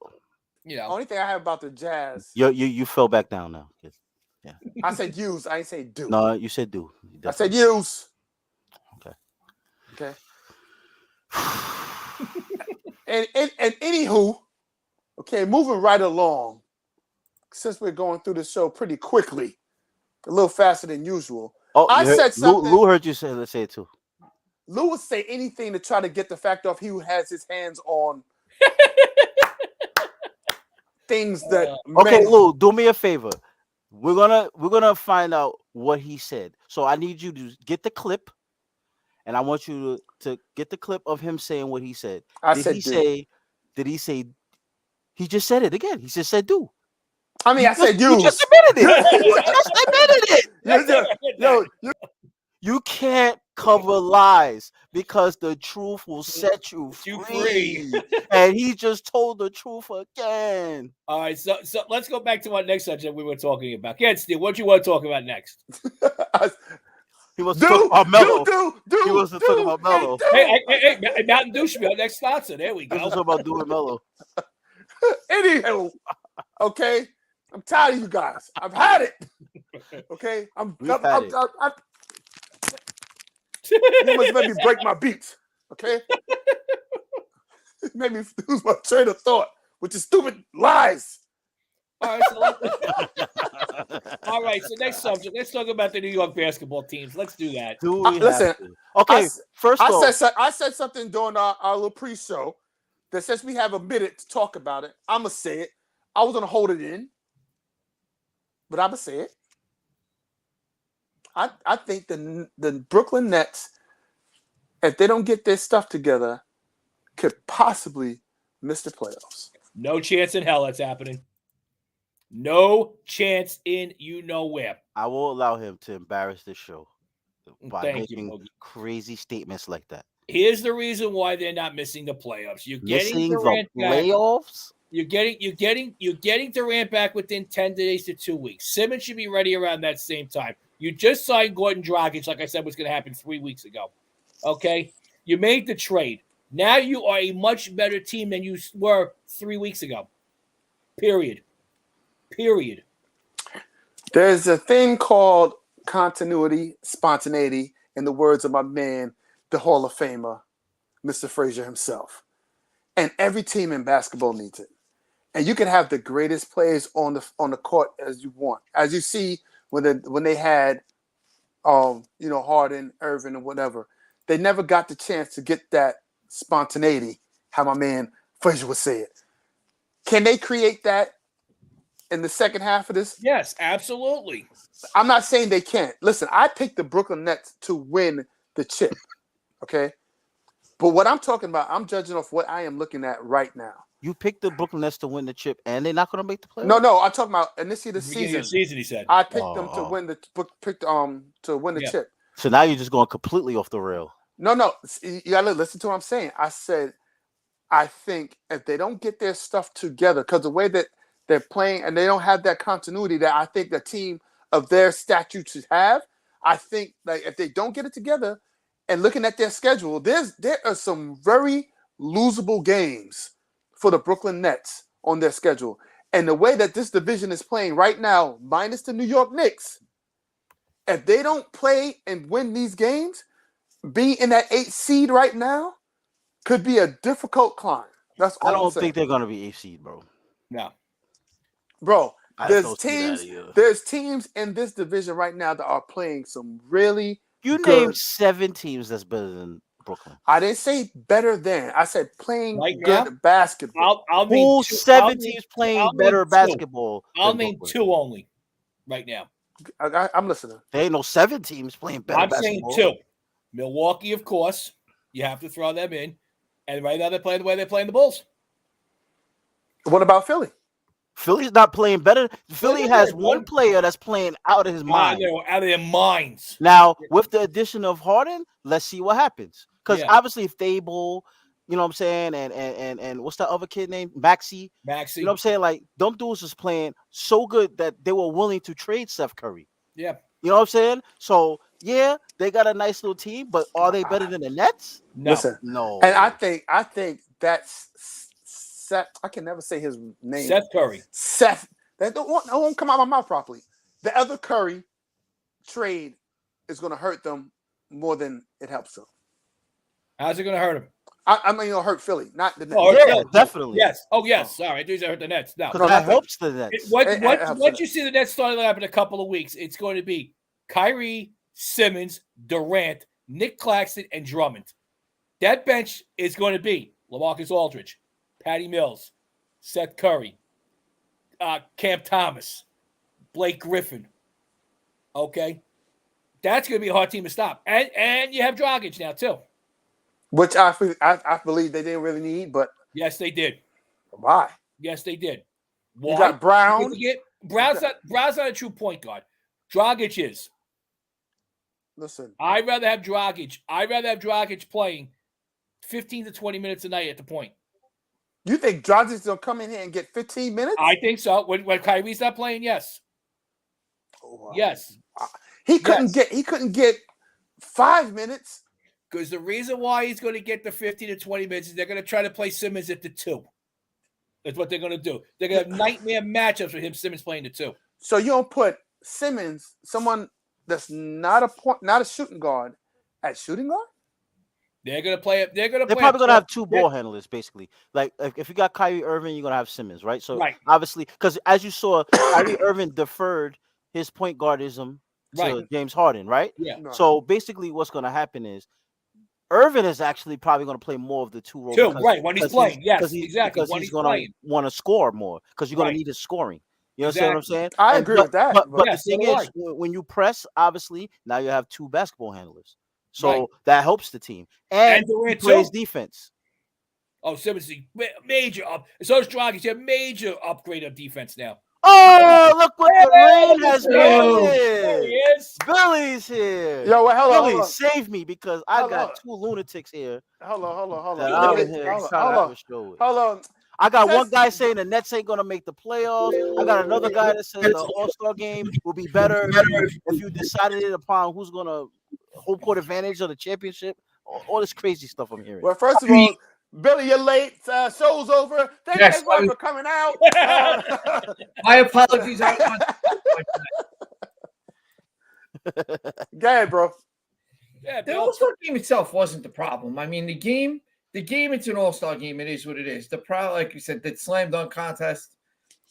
only thing I have about the Jazz. You fell back down now. Yeah. I said use. I didn't say do. No, you said do. I said use. Okay. and anywho, okay, moving right along. Since we're going through the show pretty quickly, a little faster than usual. Oh, I said something. Lou heard you say. Let's say it too. Lou would say anything to try to get the fact off he who has his hands on things that. Okay, Lou, do me a favor. We're gonna find out what he said. So I need you to get the clip, and I want you to get the clip of him saying what he said. Did he say? He just said it again. He just said do. I mean, I said use. You just admitted it. You can't cover lies because the truth will set you free. And he just told the truth again. All right, so let's go back to our next subject we were talking about. Steele, what do you want to talk about next? He wasn't talking about Melo. He wasn't talking about Hey, Melo. Hey, Mountain Dew should be our next sponsor. There we He was go. talking about doing Melo. Anywho, okay, I'm tired of you guys. I've had it. Okay, We've had it. You must make me break my beats. Okay, it made me lose my train of thought with your stupid lies. All right, all right. So next subject. Let's talk about the New York basketball teams. Let's do that. Listen, okay. First off, I said something during our little pre-show that since we have a minute to talk about it, I'm gonna say it. I was gonna hold it in, but I'm gonna say it. I think the Brooklyn Nets, if they don't get their stuff together, could possibly miss the playoffs. No chance in hell that's happening. No chance in you know where. I will allow him to embarrass the show by Thank you, making Boogie. crazy statements like that. Here's the reason why they're not missing the playoffs. You're getting Missing Durant the back. playoffs? You're getting Durant back within 10 days to 2 weeks. Simmons should be ready around that same time. You just signed Gordon Dragic, like I said, was going to happen 3 weeks ago. Okay? You made the trade. Now you are a much better team than you were 3 weeks ago. Period. There's a thing called continuity, spontaneity, in the words of my man, the Hall of Famer, Mr. Frazier himself. And every team in basketball needs it. And you can have the greatest players on the court as you want. As you see when they had Harden, Irvin, and whatever, they never got the chance to get that spontaneity, how my man Frazier would say it. Can they create that in the second half of this? Yes, absolutely. I'm not saying they can't. Listen, I picked the Brooklyn Nets to win the chip, okay? But what I'm talking about, I'm judging off what I am looking at right now. You picked the Brooklyn Nets to win the chip, and they're not going to make the playoffs? No, I'm talking about initially the season. He said. I picked them to win the chip. So now you're just going completely off the rail. No. You gotta listen to what I'm saying. I said, I think if they don't get their stuff together, because the way that they're playing and they don't have that continuity that I think the team of their stature should have, I think like if they don't get it together and looking at their schedule, there are some very losable games for the Brooklyn Nets on their schedule. And the way that this division is playing right now, minus the New York Knicks, if they don't play and win these games, being in that 8th seed right now could be a difficult climb. That's all I don't I'm saying. think they're going to be 8th seed, bro. No. Bro, there's teams in this division right now that are playing some really You good. named 7 teams that's better than Brooklyn. I didn't say better than. I said playing right good now, basketball. I'll name 7 teams playing better basketball? I'll name 2 only right now. I'm listening. There ain't no 7 teams playing better basketball. I'm saying 2. Milwaukee, of course. You have to throw them in. And right now they're playing the way they're playing the Bulls. What about Philly? Philly's not playing better. Philly has one player that's playing out of his mind. Out of their minds. Now, with the addition of Harden, let's see what happens. Because obviously, Fable, you know what I'm saying, and what's that other kid named? Maxey. You know what I'm saying? Like, them dudes is playing so good that they were willing to trade Steph Curry. Yeah. You know what I'm saying? So, yeah, they got a nice little team, but are they better than the Nets? No. Listen, no. And I think that's Seth. I can never say his name. Seth Curry. Seth. That won't come out of my mouth properly. The other Curry trade is going to hurt them more than it helps them. How's it going to hurt him? I mean, it'll hurt Philly, not the Nets. Oh, yeah, definitely. Yes. Oh, yes. Sorry. I do hurt the Nets. No. Because that helps the Nets. Once you see the Nets starting up in a couple of weeks, it's going to be Kyrie, Simmons, Durant, Nick Claxton, and Drummond. That bench is going to be LaMarcus Aldridge, Patty Mills, Seth Curry, Cam Thomas, Blake Griffin. Okay? That's going to be a hard team to stop. And you have Dragic now, too. Which I believe they didn't really need, but yes, they did. Why? Yes, they did. Why? You got Brown. Brown's not a true point guard. Dragic is. Listen, I'd rather have Dragic playing 15 to 20 minutes a night at the point. You think Dragic is gonna come in here and get 15 minutes? I think so. When Kyrie's not playing, yes. Oh, yes. He couldn't get 5 minutes. Because the reason why he's going to get the 15 to 20 minutes is they're going to try to play Simmons at the 2. That's what they're going to do. They're going to have nightmare matchups with him, Simmons playing the 2. So you don't put Simmons, someone that's not a shooting guard, at shooting guard? They're going to play it. They're probably going to have 2 ball handlers, basically. Like, if you got Kyrie Irving, you're going to have Simmons, right? So, obviously, because as you saw, Kyrie Irving deferred his point guardism to James Harden, right? Yeah. So, basically, what's going to happen is Irvin is actually probably going to play more of the 2 role. When he's playing. Yes, exactly. Because he's going to want to score more because you're going to need his scoring. You know what I'm saying? I agree with that. But the thing is, when you press, obviously, now you have 2 basketball handlers. So that helps the team. And he plays defense. Oh, Simmons, major up. So is Dragic. A major upgrade of defense now. Oh, look what the rain has done. Billy's here. Yo, wait, hold Billy, on. save me because I got 2 lunatics here. Hold on. Hold on. I got one guy saying the Nets ain't gonna make the playoffs. I got another guy that says the All-Star game will be better if you decided it upon who's gonna home court advantage of the championship. All this crazy stuff I'm hearing. Well, first of all, Billy, you're late. Show's over. Thank you for coming out. My apologies. Go ahead, bro. Yeah, the All-Star game itself wasn't the problem. I mean, the game, it's an All-Star game. It is what it is. The problem, like you said, the slam dunk contest,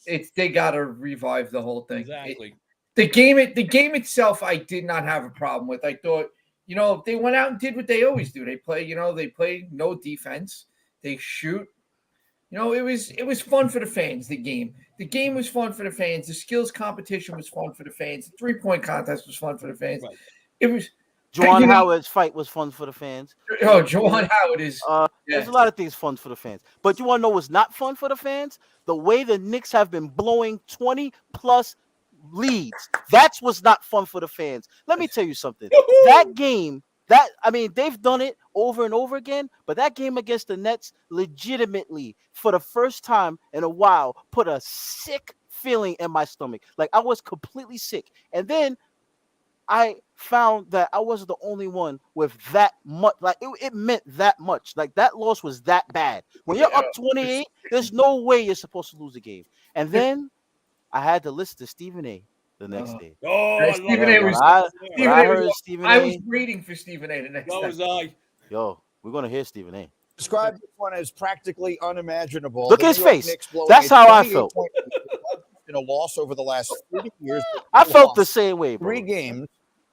they got to revive the whole thing. Exactly. The game itself, I did not have a problem with. I thought, they went out and did what they always do. They play no defense. They shoot. It was fun for the fans. The game was fun for the fans. The skills competition was fun for the fans. The 3-point contest was fun for the fans. Right. It was. Juwan Howard's fight was fun for the fans. Oh, Juwan Howard is. There's a lot of things fun for the fans. But you want to know what's not fun for the fans? The way the Knicks have been blowing 20-plus leads. That's what's not fun for the fans. Let me tell you something. That game, they've done it over and over again, but that game against the Nets legitimately, for the first time in a while, put a sick feeling in my stomach. Like, I was completely sick. And then I found that I wasn't the only one with that much. Like, it meant that much. Like, that loss was that bad. When you're up 28, there's no way you're supposed to lose a game. And then I had to listen to Stephen A. the next day. Stephen A. was waiting for Stephen A. the next day. Was I. Yo, we're going to hear Stephen A. Describe this one as practically unimaginable. Look at his face. That's how I felt. In a loss over the last 30 years. I felt the same way, bro. 3 games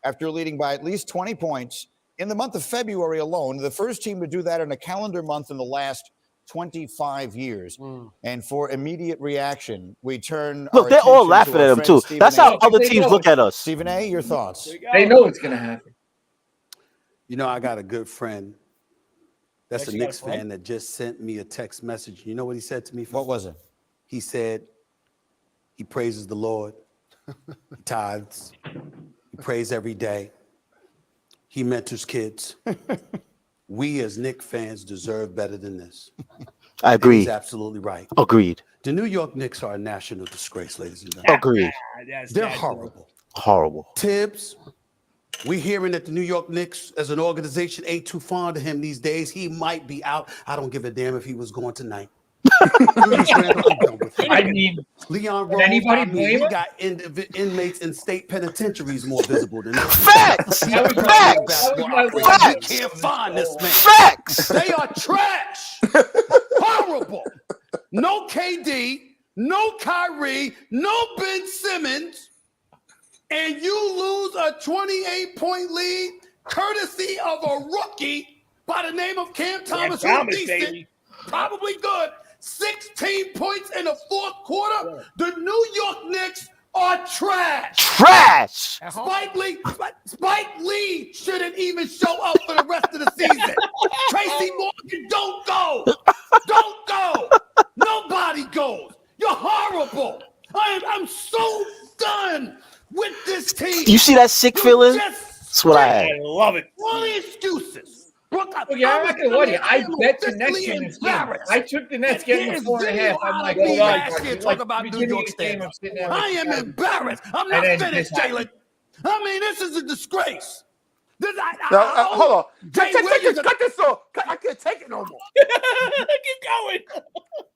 after leading by at least 20 points in the month of February alone. The first team to do that in a calendar month in the last 25 years. And for immediate reaction, we turn. Look, they're all laughing at him too. That's how other teams look at us. Stephen A., your thoughts? They know it's going to happen. You know, I got a good friend that's a Knicks fan that just sent me a text message. You know what he said to me? What was it? He said he praises the Lord, he tithes, he prays every day, he mentors kids. We as Knicks fans deserve better than this. I agree. He's absolutely right. Agreed. The New York Knicks are a national disgrace, ladies and gentlemen. Agreed. They're horrible. Horrible. Tibbs, we hearing that the New York Knicks as an organization ain't too fond of him these days. He might be out. I don't give a damn if he was going tonight. I mean, Leon Rose, anybody blame we got inmates in state penitentiaries more visible than that. Facts! Facts! You can't find this man. Facts! They are trash. Horrible. No KD, no Kyrie, no Ben Simmons, and you lose a 28-point lead courtesy of a rookie by the name of Cam Thomas, who's decent, probably good. 16 points in the fourth quarter. The New York Knicks are trash. Trash. Spike Lee shouldn't even show up for the rest of the season. Tracy Morgan, don't go. Don't go. Nobody goes. You're horrible. I'm so done with this team. You see that sick feeling? That's what I had. I love it. Only excuses. I'm not gonna lie to you. I bet the Nets in this game. I took the Nets getting the 4.5. I'm like, talk about New York State. I am embarrassed. I'm not finished, Jalen. I mean, this is a disgrace. Hold on. Jay Williams. Cut this off. I can't take it no more. Keep going.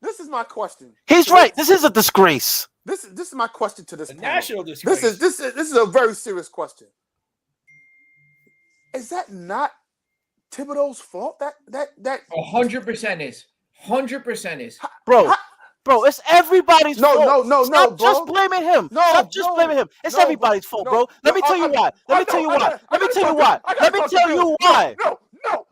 This is my question. He's right. This is a disgrace. This is my question to this A panel. national disgrace. This is a very serious question. Is that not Thibodeau's fault? That 100% is. 100% is. Bro, it's everybody's fault. No, Stop bro. just blaming him. Stop just blaming him. It's everybody's fault, bro. Let me tell you why. Let me tell you why. Let me tell you why. Let me tell you why. No.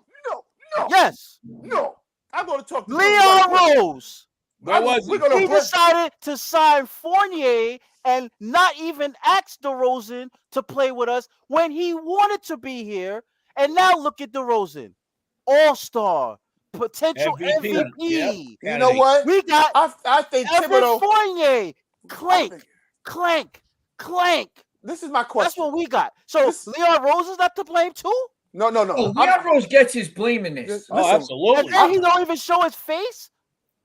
Yes. No. I'm going to talk to Leon Rose. He decided to sign Fournier and not even ask DeRozan to play with us when he wanted to be here. And now look at DeRozan. All-star. Potential MVP. Yep. You know what? We got I think Evan Thibodeau. Fournier. Clank. This is my question. That's what we got. So Leon Rose is not to blame too? No. Oh, Leon Rose gets his blame in this. Absolutely. And then he don't even show his face?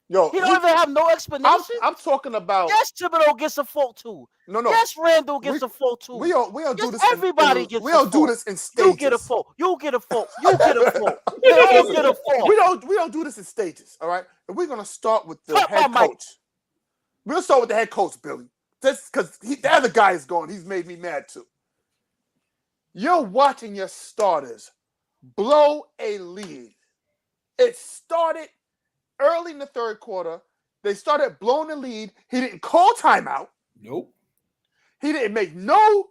Yo, he don't even have no explanation? I'm talking about. Yes, Thibodeau gets a fault too. No. Yes, Randall gets a fault too. We don't do this. Everybody gets. We don't do this in stages. You get a fault. You get a fault. You get a fault. They all get a fault. We don't do this in stages. All right. And we're gonna start with the head coach. We'll start with the head coach, Billy. Just because the other guy is gone. He's made me mad too. You're watching your starters blow a lead. It started early in the third quarter. They started blowing the lead. He didn't call timeout. Nope. He didn't make no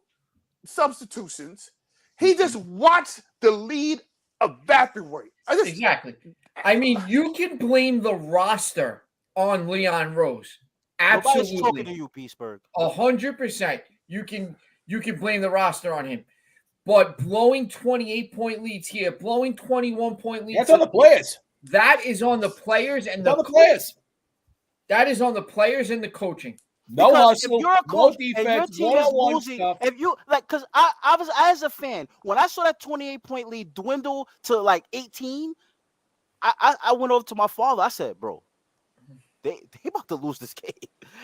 substitutions. He just watched the lead evaporate. Exactly. I mean, you can blame the roster on Leon Rose. Absolutely. Nobody's talking to you, Peaceburg. 100%. You can blame the roster on him. But blowing 28-point leads here, blowing 21-point leads. That's on the players. That is on the players and the players. That is on the players and the coaching. No hustle, if you're a coach, no defense, and your team is losing, stuff. if you because I was as a fan when I saw that 28-point lead dwindle to like 18, I went over to my father. I said, "Bro, they about to lose this game."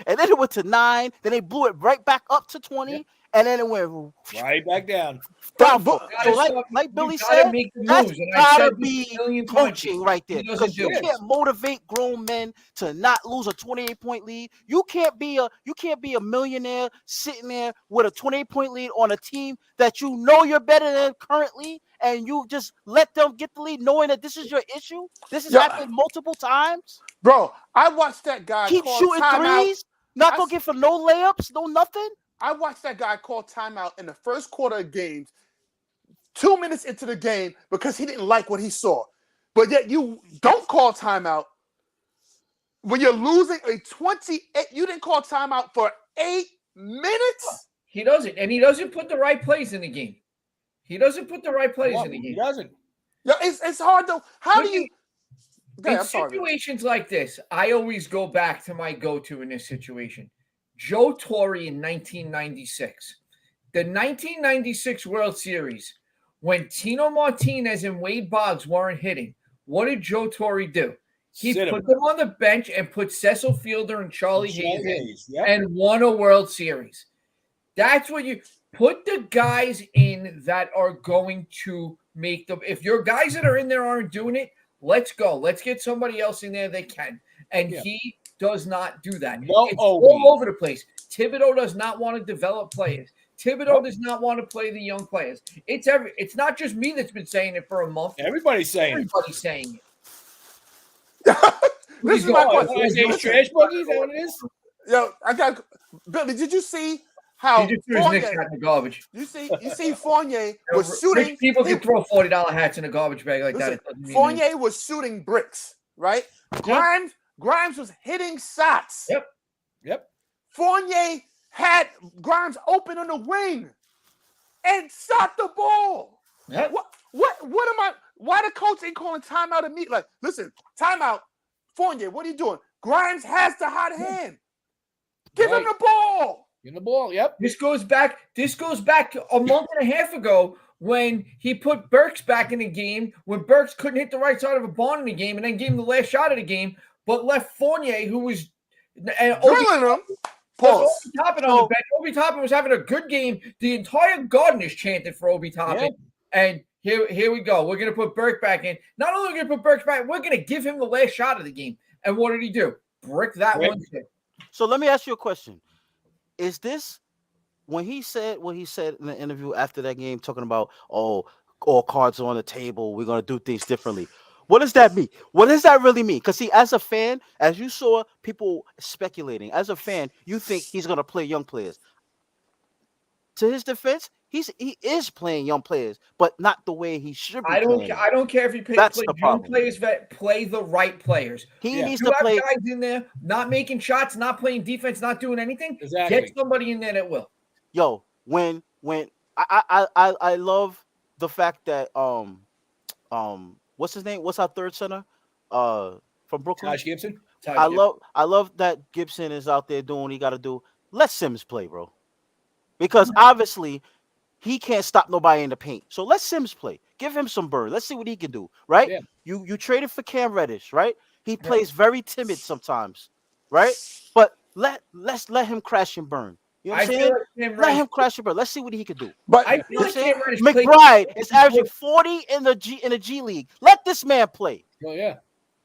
And then it went to 9. Then they blew it right back up to 20, and then it went right back down. So like Billy said, that's gotta be coaching right there. Because you can't motivate grown men to not lose a 28-point lead. You can't be a millionaire sitting there with a 28-point lead on a team that you know you're better than currently, and you just let them get the lead, knowing that this is your issue. This has happened multiple times. Bro, I watched that guy keep shooting threes, not gonna get for no layups, no nothing. I watched that guy call timeout in the first quarter of games, 2 minutes into the game, because he didn't like what he saw. But yet you don't call timeout when you're losing a 28. You didn't call timeout for 8 minutes. He doesn't, and he doesn't put the right plays in the game. He doesn't put the right plays in the game. He doesn't. Yeah, it's hard though. How do you? In situations like this, I always go back to my go-to in this situation. Joe Torre in 1996. The 1996 World Series, when Tino Martinez and Wade Boggs weren't hitting, what did Joe Torre do? He put them on the bench and put Cecil Fielder and Charlie Hayes and won a World Series. That's what you put the guys in that are going to make them. If your guys that are in there aren't doing it, let's go. Let's get somebody else in there that can. And he does not do that. It's all over the place. Thibodeau does not want to develop players. Thibodeau does not want to play the young players. It's not just me that's been saying it for a month. Everybody's saying it. This is my question. Trash Boogie, is that what it is? Yo, I got Billy. Did you see how he just threw his Knicks hat in the garbage? You see Fournier was shooting. Rich people can throw $40 hats in a garbage bag like that. Fournier was shooting bricks, right? Grimes was hitting shots. Yep. Fournier had Grimes open on the wing and shot the ball. Yep. What am I? Why the coach ain't calling timeout at me? Like, listen, timeout. Fournier, what are you doing? Grimes has the hot hand. Give him the ball. Give him the ball. Yep. This goes back a month and a half ago when he put Burks back in the game, when Burks couldn't hit the right side of a barn in the game, and then gave him the last shot of the game, but left Fournier, who was drilling him. Pause. Obi Toppin on the bench. Obi Toppin was having a good game. The entire garden is chanted for Obi Toppin. And here we go. We're gonna put Burke back in. Not only are we gonna put Burke back, we're gonna give him the last shot of the game. And what did he do? Brick that one. So let me ask you a question: is this when he said what he said in the interview after that game, talking about all cards are on the table, we're gonna do things differently? What does that mean? What does that really mean? Because see, as a fan, as you saw people speculating, as a fan, you think he's gonna play young players. To his defense, he is playing young players, but not the way he should be. I don't care if he plays young players, play the right players. He needs to play guys in there, not making shots, not playing defense, not doing anything. Exactly. Get somebody in there that will. Yo, when I love the fact that what's his name? What's our third center? From Brooklyn. Taj Gibson. I love that Gibson is out there doing what he got to do. Let Sims play, bro. Because obviously he can't stop nobody in the paint. So let Sims play. Give him some burn. Let's see what he can do, right? Yeah. You traded for Cam Reddish, right? He plays very timid sometimes, right? But let's let him crash and burn. You know what I'm saying? Let him crash and burn. Let's see what he can do. But I feel like Cam Reddish McBride is averaging 40 in the G League. Let this man play. Oh yeah.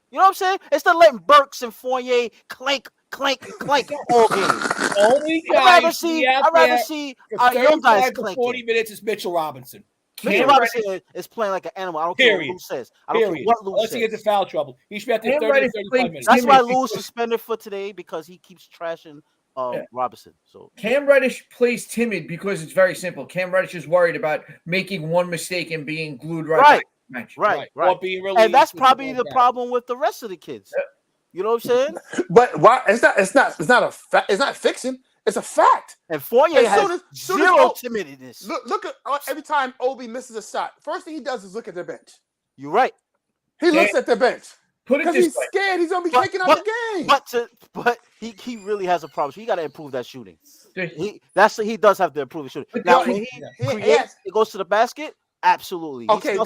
You know what I'm saying? Instead of letting Burks and Fournier clank all game. Only I'd guy rather see our young guys clank. 40 minutes is Mitchell Robinson. Mitchell Robinson is playing like an animal. I don't care what Lou says. I don't care what Lou Unless says. he gets in foul trouble. He should be out there 30 to 35 minutes. That's why Lou's suspended for today, because he keeps trashing Robinson. So Cam Reddish plays timid because it's very simple. Cam Reddish is worried about making one mistake and being glued right. Right. Or being really and that's probably the problem with the rest of the kids. You know what I'm saying? But why? It's not a fact. It's not fiction. It's a fact. And Fournier has zero timidness. Look at every time Obi misses a shot. First thing he does is look at the bench. You're right. He looks at the bench. Because he's scared he's gonna be taken out the game. But he really has a problem. So he got to improve that shooting. He does have to improve his shooting. Now when he goes to the basket, absolutely. Okay,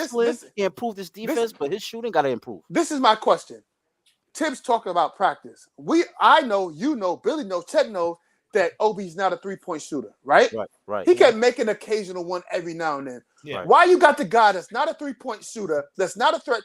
he improved his defense, but his shooting got to improve. This is my question. Tibbs talking about practice. I know, you know, Billy knows, Chet knows that Obi's not a three-point shooter, right? Right. He can make an occasional one every now and then. Yeah. Why you got the guy that's not a three-point shooter, that's not a threat,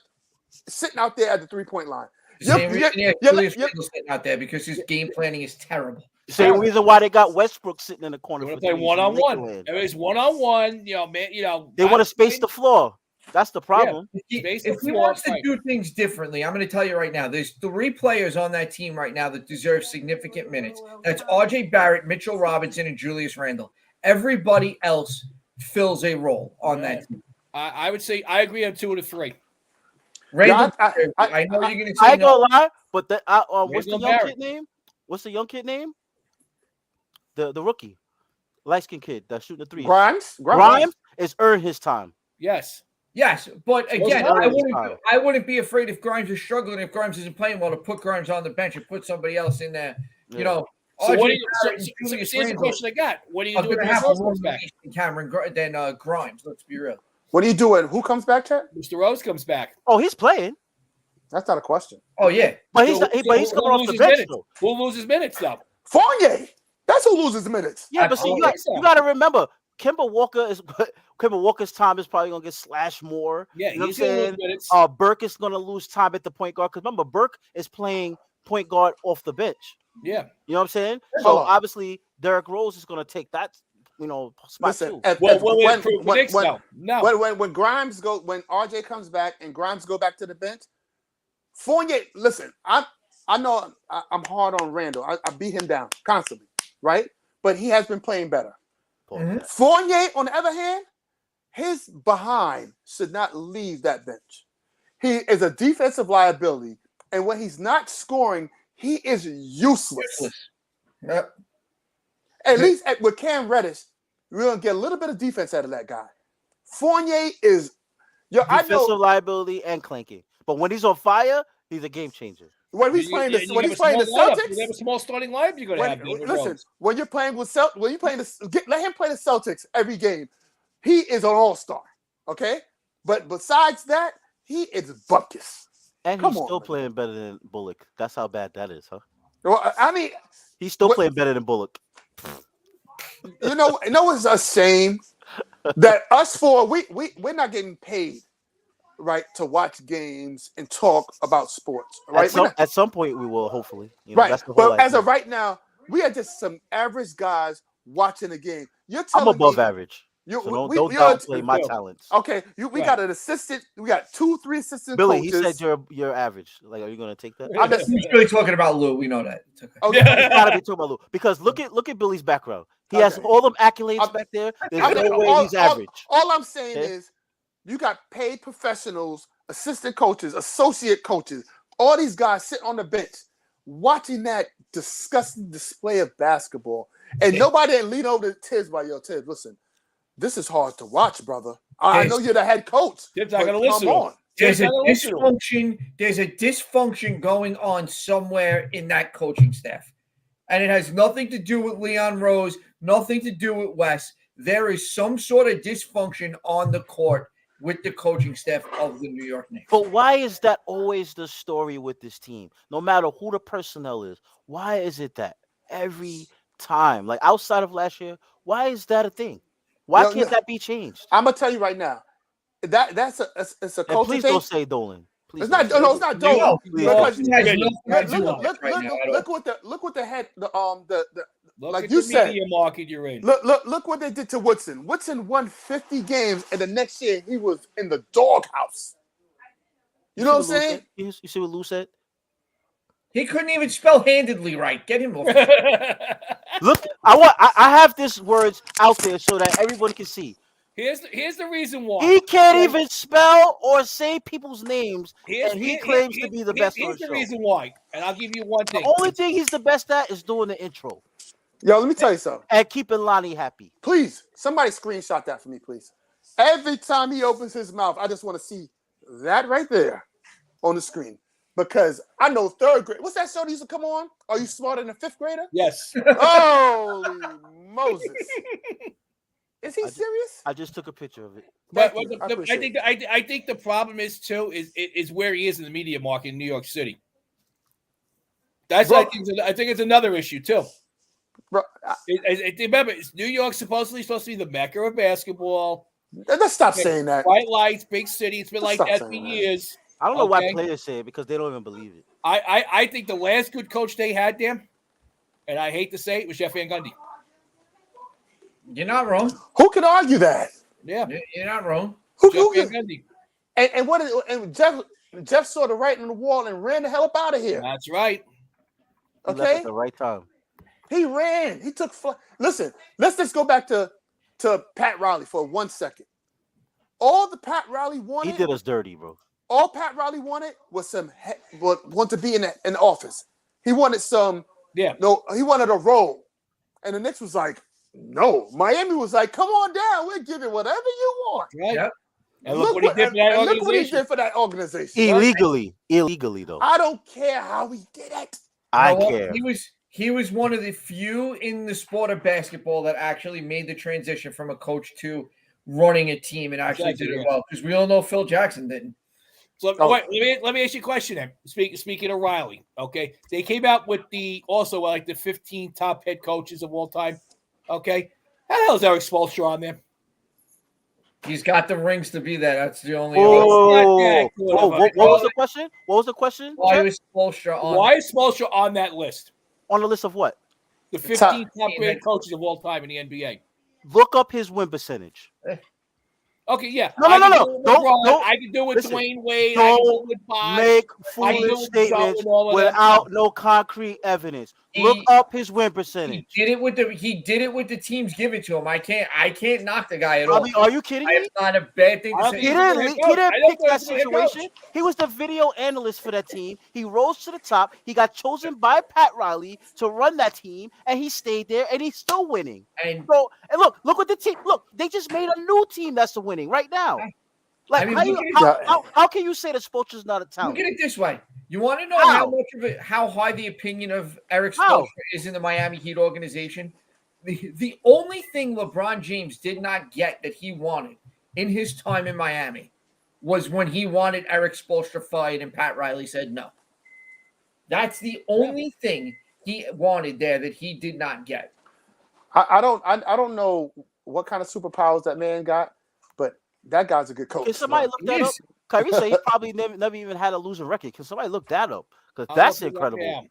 sitting out there at the three-point line? Julius Randle sitting out there because his game planning is terrible. Same reason why they got Westbrook sitting in the corner. They play one-on-one. It's one-on-one. You know, man. You know, they want to space the floor. That's the problem. Yeah. If he wants to do things differently, I'm going to tell you right now, there's 3 players on that team right now that deserve significant minutes. That's RJ Barrett, Mitchell Robinson, and Julius Randle. Everybody else fills a role on that team. I would say I agree on 2 of the 3. Randle, I know you're going to say I ain't gonna lie, but what's the young Barrett. kid name? What's the young kid name? The rookie, light-skinned kid that's shooting the 3. Grimes is earned his time. Yes, but again, I wouldn't be afraid if Grimes is struggling, if Grimes isn't playing well, to put Grimes on the bench and put somebody else in there. Yeah. You know, so here's the question I got. What do you do when Rose comes back? Than Grimes, let's be real. What are you doing? Who comes back, Chet? Mr. Rose comes back. Oh, he's playing. That's not a question. Oh, yeah. But he's coming off the bench, though. Who loses minutes, though? Fournier. That's who loses minutes. Yeah, but see, you got to remember, Walker's time is probably gonna get slashed more. Yeah, you know what I'm he's gonna saying? lose minutes. Burke is gonna lose time at the point guard, because remember, Burke is playing point guard off the bench. Yeah, you know what I'm saying. So obviously, Derrick Rose is gonna take that, spot too. When Grimes when RJ comes back and Grimes go back to the bench, Fournier. Listen, I know I'm hard on Randall. I beat him down constantly, right? But he has been playing better. Mm-hmm. Fournier, on the other hand, his behind should not leave that bench. He is a defensive liability, and when he's not scoring, he is useless. Yep. At least with Cam Reddish, we're gonna get a little bit of defense out of that guy. Fournier is defensive liability and clanking, but when he's on fire, he's a game changer. When he's playing the Celtics, you have a small starting lineup. You're gonna have. Listen, when you're playing with let him play the Celtics every game. He is an all-star, okay? But besides that, he is buckus. And he's still playing better than Bullock. That's how bad that is, huh? Well, I mean, he's still playing better than Bullock. You know, it's a shame that us four, we're not getting paid, right, to watch games and talk about sports, right? At some point we will, hopefully. Right. That's the whole But as idea. of right now, we are just some average guys watching the game. You're I'm telling above me average. So don't you're- downplay my talents. Okay, we got an assistant. We got 2-3 assistant Billy, coaches. he said you're average. Like, are you gonna take that? I'm just really talking about Lou. We know that. It's okay. Okay. It's gotta be talking about Lou. Because look at Billy's background. He has all them accolades back there. There's no way he's average. All I'm saying is you got paid professionals, assistant coaches, associate coaches, all these guys sitting on the bench watching that disgusting display of basketball. And nobody didn't lean over to Tibbs by Tibbs, listen, this is hard to watch, brother. I know you're the head coach. Tibbs not gonna listen to him. There's a dysfunction. There's a dysfunction going on somewhere in that coaching staff. And it has nothing to do with Leon Rose, nothing to do with Wes. There is some sort of dysfunction on the court with the coaching staff of the New York Knicks. But why is that always the story with this team? No matter who the personnel is, why is it that every time, like outside of last year, why is that a thing? Why can't that be changed? I'm gonna tell you right now, it's a culture please thing. don't say Dolan. Please It's not. don't. No, it's not Dolan. Look what the head. Like you said, media market you're in. Look what they did to Woodson. Woodson won 50 games, and the next year he was in the doghouse. You know what I'm saying? You see what Lou said? He couldn't even spell handedly right. Get him off. Look, I have this words out there so that everyone can see. Here's the reason why. He can't even spell or say people's names, and he claims to be the best on Here's the the show. reason why, and I'll give you one thing. The only thing he's the best at is doing the intro. Yo, let me tell you something. And keeping Lonnie happy. Please, somebody screenshot that for me, please. Every time he opens his mouth, I just want to see that right there on the screen. Because I know third grade. What's that show that used to come on? Are You Smarter Than a Fifth Grader? Yes. Holy Moses. Is he serious? I just took a picture of it. But I think the problem is too is where he is in the media market in New York City. I think it's another issue too. Bro, remember, New York's supposed to be the mecca of basketball. Let's stop saying that. Bright lights, big city. It's been like that for years. I don't know why players say it because they don't even believe it. I think the last good coach they had there, and I hate to say it, was Jeff Van Gundy. You're not wrong. Who can argue that? Yeah, you're not wrong. Who Jeff can? Van Gundy. And Jeff saw the writing on the wall and ran the hell up out of here. That's right. He left at the right time. He ran. He took flight. Listen, let's just go back to Pat Riley for 1 second. All the Pat Riley wanted. He did us dirty, bro. All Pat Riley wanted was want to be in the office. He wanted some. Yeah. No, he wanted a role, and the Knicks was like, no. Miami was like, come on down. We'll give you whatever you want. Right. Yep. And look what he did for that organization. Look what he did for that organization. Illegally though. I don't care how he did it. I care. He was one of the few in the sport of basketball that actually made the transition from a coach to running a team and actually did it well. Because we all know Phil Jackson didn't. So wait, let me ask you a question then. Speaking of Riley, okay, they came out with the 15 top head coaches of all time. Okay, how the hell is Eric Spoelstra on there? He's got the rings to be that. That's the only. What was the question? What was the question? Why is Spoelstra on? Why is Spoelstra on that list? On the list of what? The 15 top head coaches of all time in the NBA. Look up his win percentage. Okay, yeah. No. Don't. I can do it with Dwayne Wade. Don't make foolish statements without no concrete evidence. Look up his win percentage. He did it with the teams give it to him. I can't knock the guy at all. I mean, are you kidding me? It's not a bad thing to say. He didn't pick that situation. He was the video analyst for that team. He rose to the top. He got chosen by Pat Riley to run that team, and he stayed there, and he's still winning. And look what the team. Look, they just made a new team that's winning right now. Like, how can you say that Spoelstra's not a talent? Look at it this way. You want to know how high the opinion of Eric Spoelstra is in the Miami Heat organization? The only thing LeBron James did not get that he wanted in his time in Miami was when he wanted Eric Spoelstra fired and Pat Riley said no. That's the only thing he wanted there that he did not get. I don't know what kind of superpowers that man got, but that guy's a good coach. Can somebody look that up? Kyrie said he probably never even had a losing record. Can somebody look that up? Because that's incredible.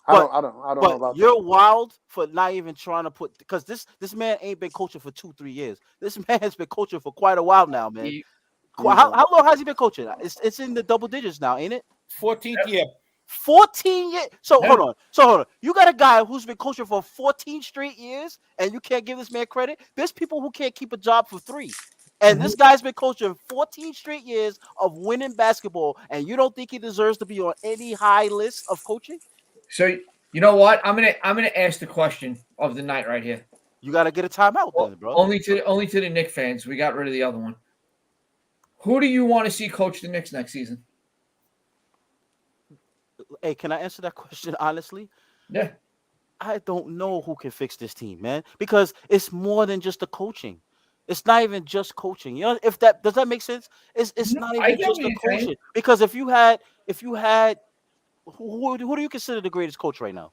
I don't know about you're that. wild for not even trying to put, because this man ain't been coaching for 2-3 years. This man has been coaching for quite a while now, man. How long has he been coaching? It's in the double digits now, ain't it? 14th year. 14 years. So hold on. You got a guy who's been coaching for 14 straight years, and you can't give this man credit. There's people who can't keep a job for 3. And this guy's been coaching 14 straight years of winning basketball, and you don't think he deserves to be on any high list of coaching? So you know what? I'm gonna ask the question of the night right here. You gotta get a timeout then, bro. Only to the Knicks fans. We got rid of the other one. Who do you want to see coach the Knicks next season? Hey, can I answer that question honestly? Yeah. I don't know who can fix this team, man, because it's more than just the coaching. It's not even just coaching. You know, does that make sense? It's not even just the coaching. Because if you had who do you consider the greatest coach right now?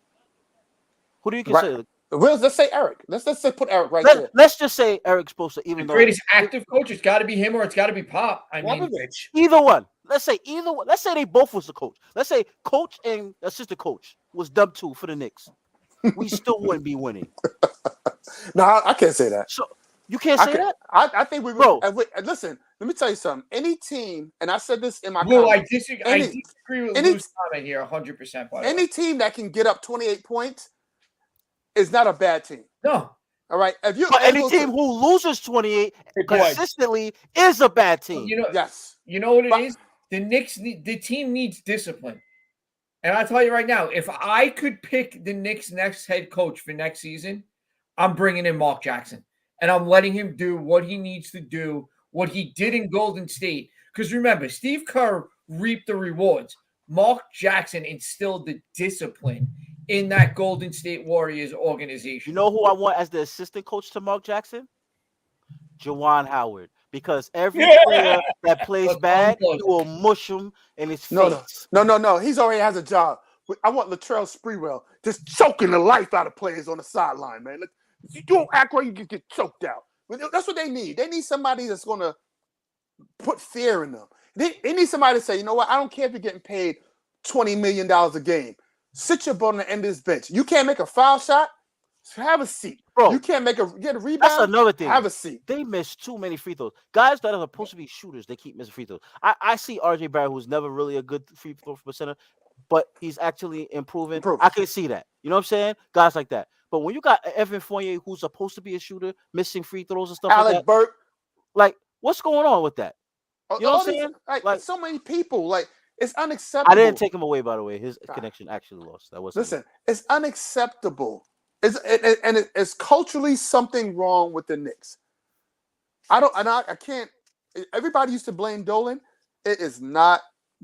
Who do you consider? Right. Well, let's say Eric. Let's say put Eric there. Let's just say Eric Spoelstra. Even the greatest active coach, it's got to be him or it's got to be Pop. I mean, either one. Let's say either one. Let's say they both was the coach. Let's say coach and assistant coach was dubbed 2 for the Knicks. We still wouldn't be winning. No, I can't say that. So you can't say that. I think we will. Listen, let me tell you something. Any team, and I said this in my comments, I disagree with Lou's comment here 100%. Any team that can get up 28 points is not a bad team. No. All right. If you any team who loses 28 consistently is a bad team. You know, yes. You know what it is? The Knicks, the team needs discipline. And I'll tell you right now, if I could pick the Knicks' next head coach for next season, I'm bringing in Mark Jackson. And I'm letting him do what he needs to do, what he did in Golden State. Because remember, Steve Kerr reaped the rewards. Mark Jackson instilled the discipline in that Golden State Warriors organization. You know who I want as the assistant coach to Mark Jackson? JUWAN Howard. Because every player that plays bad, he will mush him in his face. No. He's already has a job. I want Latrell Sprewell just choking the life out of players on the sideline, man. You don't act like you get choked out. That's what they need. They need somebody that's going to put fear in them. They need somebody to say, you know what? I don't care if you're getting paid $20 million a game. Sit your butt on the end of this bench. You can't make a foul shot? Have a seat. Bro, you can't get a rebound? That's another thing. Have a seat. They miss too many free throws. Guys that are supposed to be shooters, they keep missing free throws. I see RJ Barrett, who's never really a good free throw percenter, but he's actually improving. I can see that. You know what I'm saying? Guys like that. But when you got Evan Fournier, who's supposed to be a shooter, missing free throws and stuff Alec like that. Burke. Like, what's going on with that? You know what I'm saying? Like so many people. Like, it's unacceptable. I didn't take him away, by the way. His connection actually lost. That wasn't. Listen, it's unacceptable. It's culturally something wrong with the Knicks. I can't. Everybody used to blame Dolan. It is not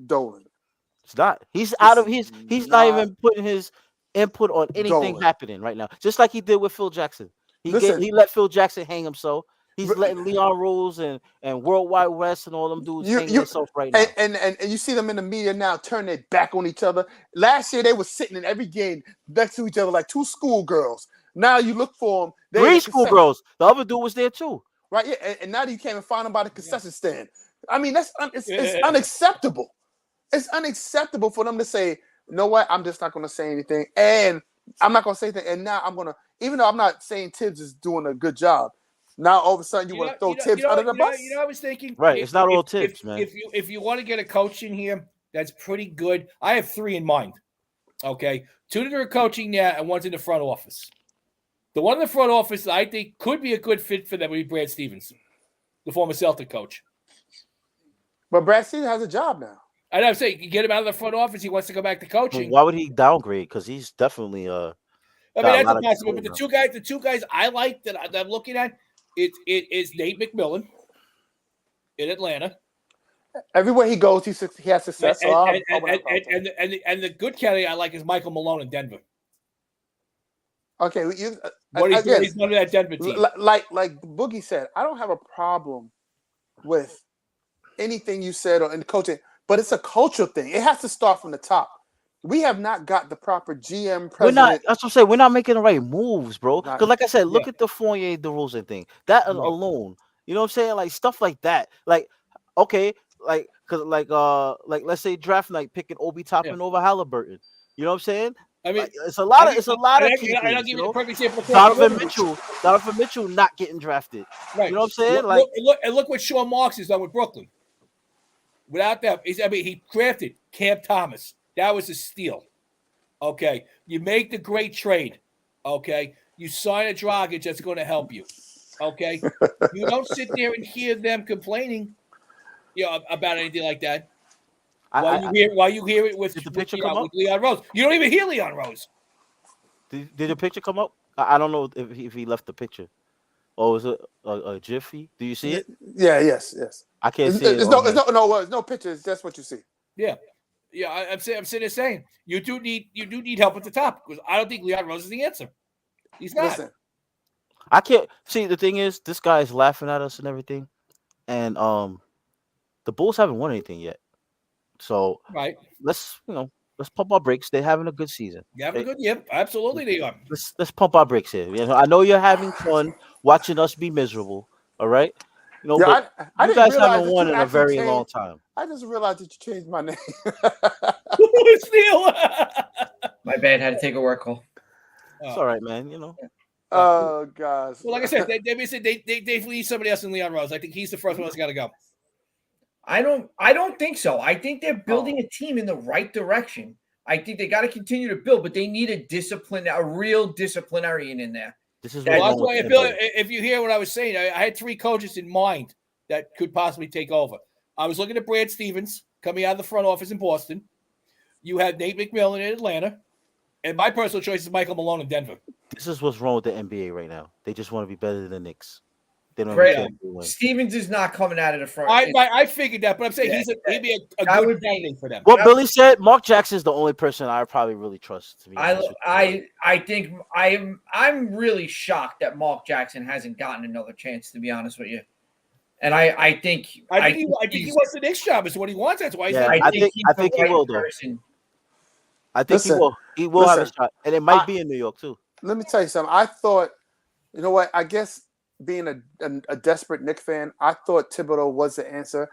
Dolan. It's not. He's out of his. He's not even putting his input on anything happening right now. Just like he did with Phil Jackson. He let Phil Jackson hang himself. He's letting Leon Rose and Worldwide West and all them dudes hang themselves right now. And you see them in the media now turn their back on each other. Last year they were sitting in every game next to each other like two schoolgirls. Now you look for them. 3 schoolgirls. The other dude was there too. Right, yeah, and now you can't even find them by the concession stand. I mean, it's unacceptable. It's unacceptable for them to say, you know what, I'm just not going to say anything. And I'm not going to say anything. And now I'm going to, even though I'm not saying Tibbs is doing a good job, now all of a sudden you want to throw Tibbs under the bus? I was thinking. Right, it's not all Tibbs, man. If you want to get a coach in here, that's pretty good. I have 3 in mind. Okay, 2 that are coaching now and 1's in the front office. The one in the front office I think could be a good fit for them would be Brad Stevens, the former Celtic coach. But Brad Stevens has a job now. And I'm saying, you get him out of the front office, he wants to go back to coaching. Why would he downgrade? Because he's definitely I mean, that's a possibility. But the two guys I like that I'm looking at, it is Nate McMillan in Atlanta. Everywhere he goes, he has success. And the good candidate I like is Michael Malone in Denver. Okay, he's one of that Denver team. Like Boogie said, I don't have a problem with anything you said in coaching, but it's a cultural thing. It has to start from the top. we have not got the proper GM We're not. president. That's what I'm saying. We're not making the right moves, bro. Not- Because, like I said, look Yeah. at the Fournier DeRozan thing. That alone, you know what I'm saying? Like stuff like that. Like, okay, like let's say draft night picking Obi Toppin over Halliburton. You know what I'm saying? I mean, Like, it's a lot of key and I'll things. give You you the know, perfect example. Donovan Mitchell not getting drafted. Right. You know what I'm saying? Like, Look what Sean Marks has done with Brooklyn. Without that, he drafted Cam Thomas. That was a steal. Okay. You make the great trade. Okay. You sign a Dragic that's going to help you. Okay. You don't sit there and hear them complaining, about anything like that. While you hear it with, did the picture come up? with Leon Rose. You don't even hear Leon Rose. Did the picture come up? I don't know if he left the picture. Or was it a Jiffy? Do you see it? Yeah, yes. I can't see it. There's no pictures. That's what you see. Yeah. I'm sitting there saying you do need help at the top because I don't think Leon Rose is the answer. He's not. Listen, I can't see. The thing is, this guy is laughing at us and everything, and the Bulls haven't won anything yet. So right, let's pump our brakes. They're having a good season. You having a good year? Absolutely, they are. Let's pump our brakes here. I know you're having fun watching us be miserable. All right, but I you didn't guys realize haven't that won you in a actually very changed- long time. I just realized that you changed my name. Steele. My bad. Had to take a work call. It's all right, man. Oh gosh. Well, like I said, they need somebody else in Leon Rose. I think he's the first one that's got to go. I don't think so. I think they're building a team in the right direction. I think they got to continue to build, but they need a real disciplinarian in there. This is that's why I feel if you hear what I was saying, I had 3 coaches in mind that could possibly take over. I was looking at Brad Stevens coming out of the front office in Boston. You had Nate McMillan in Atlanta, and my personal choice is Michael Malone in Denver. This is what's wrong with the NBA right now. They just want to be better than the Knicks. They don't Great. care if they win. Stevens is not coming out of the front. I figured that, but I'm saying he'd be a good candidate for them. What Billy said, Mark Jackson is the only person I probably really trust. To be honest with you. I think I'm really shocked that Mark Jackson hasn't gotten another chance. To be honest with you, and I think he wants the Knicks job. Is what he wants. That's why he's. I think he will though. I think he will have a shot, and it might be in New York too. Let me tell you something. I thought, you know what? I guess being a desperate Knicks fan, I thought Thibodeau was the answer.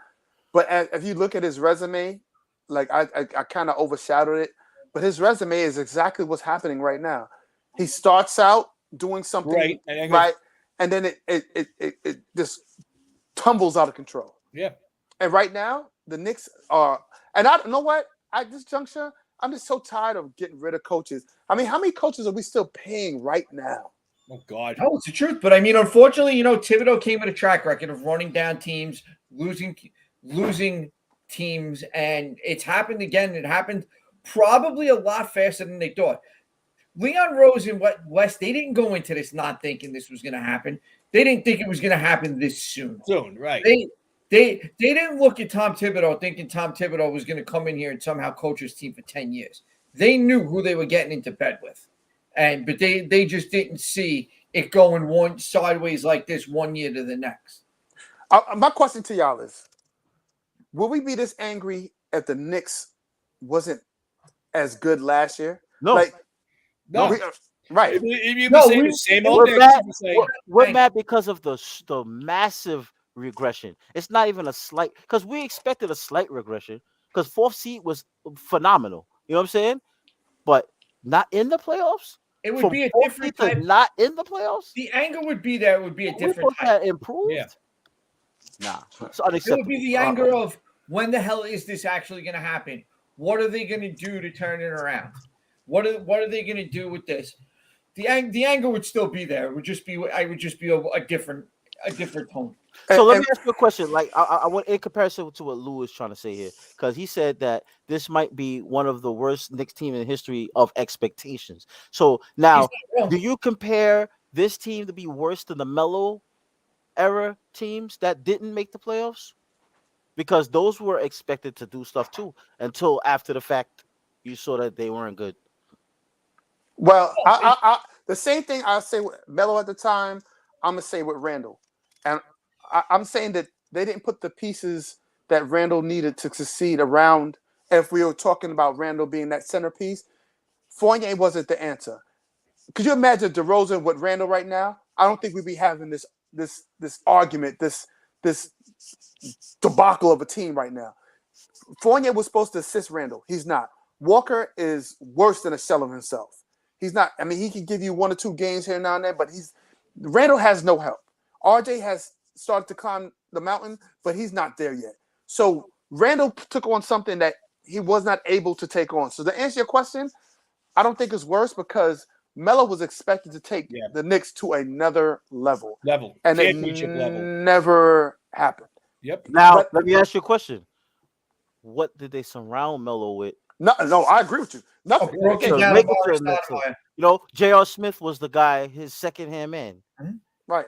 But if you look at his resume, like I kind of overshadowed it. But his resume is exactly what's happening right now. He starts out doing something right, and then it just tumbles out of control. Yeah. And right now, the Knicks are, and I don't know what at this juncture. I'm just so tired of getting rid of coaches. I mean, how many coaches are we still paying right now? Oh, God. No, it's the truth. But, I mean, unfortunately, Thibodeau came with a track record of running down teams, losing teams, and it's happened again. It happened probably a lot faster than they thought. Leon Rose and West, they didn't go into this not thinking this was going to happen. They didn't think it was going to happen this soon. Right. They didn't look at Tom Thibodeau thinking Tom Thibodeau was going to come in here and somehow coach his team for 10 years. They knew who they were getting into bed with. But they just didn't see it going one sideways like this 1 year to the next. My question to y'all is, will we be this angry if the Knicks wasn't as good last year? No. No. Right. We're mad because of the massive regression. It's not even a slight, because we expected a slight regression because 4th seed was phenomenal. You know what I'm saying? But not in the playoffs. It would be a different type. Not in the playoffs. The anger would be there. It would be a different type. Improved. Yeah. Nah, it's unacceptable. It would be the anger of when the hell is this actually going to happen? What are they going to do to turn it around? What are they going to do with this? The anger would still be there. It would just be a different tone. So let me ask you a question. Like I want in comparison to what Lou is trying to say here, because he said that this might be one of the worst Knicks team in the history of expectations. So now, do you compare this team to be worse than the Melo era teams that didn't make the playoffs? Because those were expected to do stuff too until after the fact you saw that they weren't good. Well, I the same thing I say with Melo at the time, I'm gonna say with Randall, and I'm saying that they didn't put the pieces that Randall needed to succeed around if we were talking about Randall being that centerpiece, Fournier wasn't the answer. Could you imagine DeRozan with Randall right now? I don't think we'd be having this argument, this debacle of a team right now. Fournier was supposed to assist Randall. He's not. Walker is worse than a shell of himself. He's not. I mean, he can give you 1 or 2 games here now and then, but Randall has no help. RJ has started to climb the mountain, but he's not there yet. So Randall took on something that he was not able to take on. So to answer your question, I don't think it's worse because Melo was expected to take the Knicks to another level. And it never happened. Yep. Now, let me ask you a question. What did they surround Melo with? No, I agree with you. Nothing. You know, J.R. Smith was the guy, his second-hand man. Right.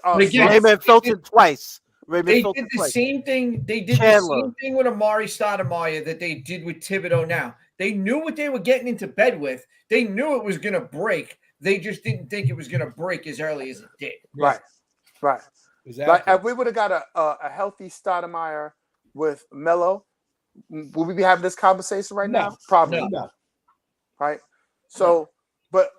Raymond Felton twice. They did the same thing. They did the same thing with Amari Stoudemire that they did with Thibodeau now. They knew what they were getting into bed with. They knew it was going to break. They just didn't think it was going to break as early as it did. Right. Exactly. Like if we would have got a healthy Stoudemire with Melo, would we be having this conversation right now? Probably not. Right. So, but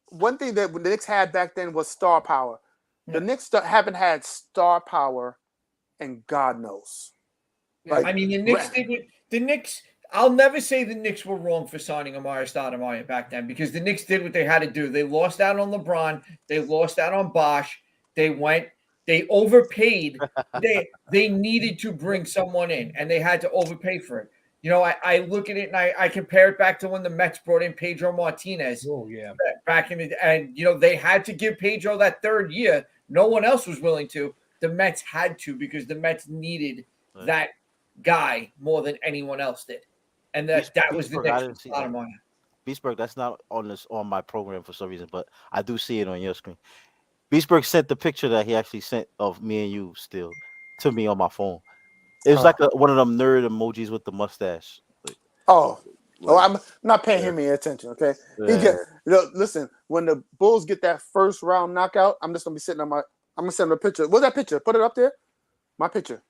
one thing that the Knicks had back then was star power. The Knicks haven't had star power, and God knows. Like, I mean, the Knicks. I'll never say the Knicks were wrong for signing Amari Stoudemire back then because the Knicks did what they had to do. They lost out on LeBron. They lost out on Bosh. They overpaid. They needed to bring someone in, and they had to overpay for it. You know, I look at it and I compare it back to when the Mets brought in Pedro Martinez. Oh, yeah. Back in and you know, they had to give Pedro that third year. No one else was willing to. The Mets had to because the Mets needed that guy more than anyone else did. And that was the Knicks bottom line. Beastberg, that's not on my program for some reason, but I do see it on your screen. Beastberg sent the picture that he actually sent of me and you still to me on my phone. It was like one of them nerd emojis with the mustache. I'm not paying him any attention. Okay, listen. When the Bulls get that first round knockout, I'm just gonna be sitting on my. I'm gonna send him a picture. What's that picture? Put it up there. My picture.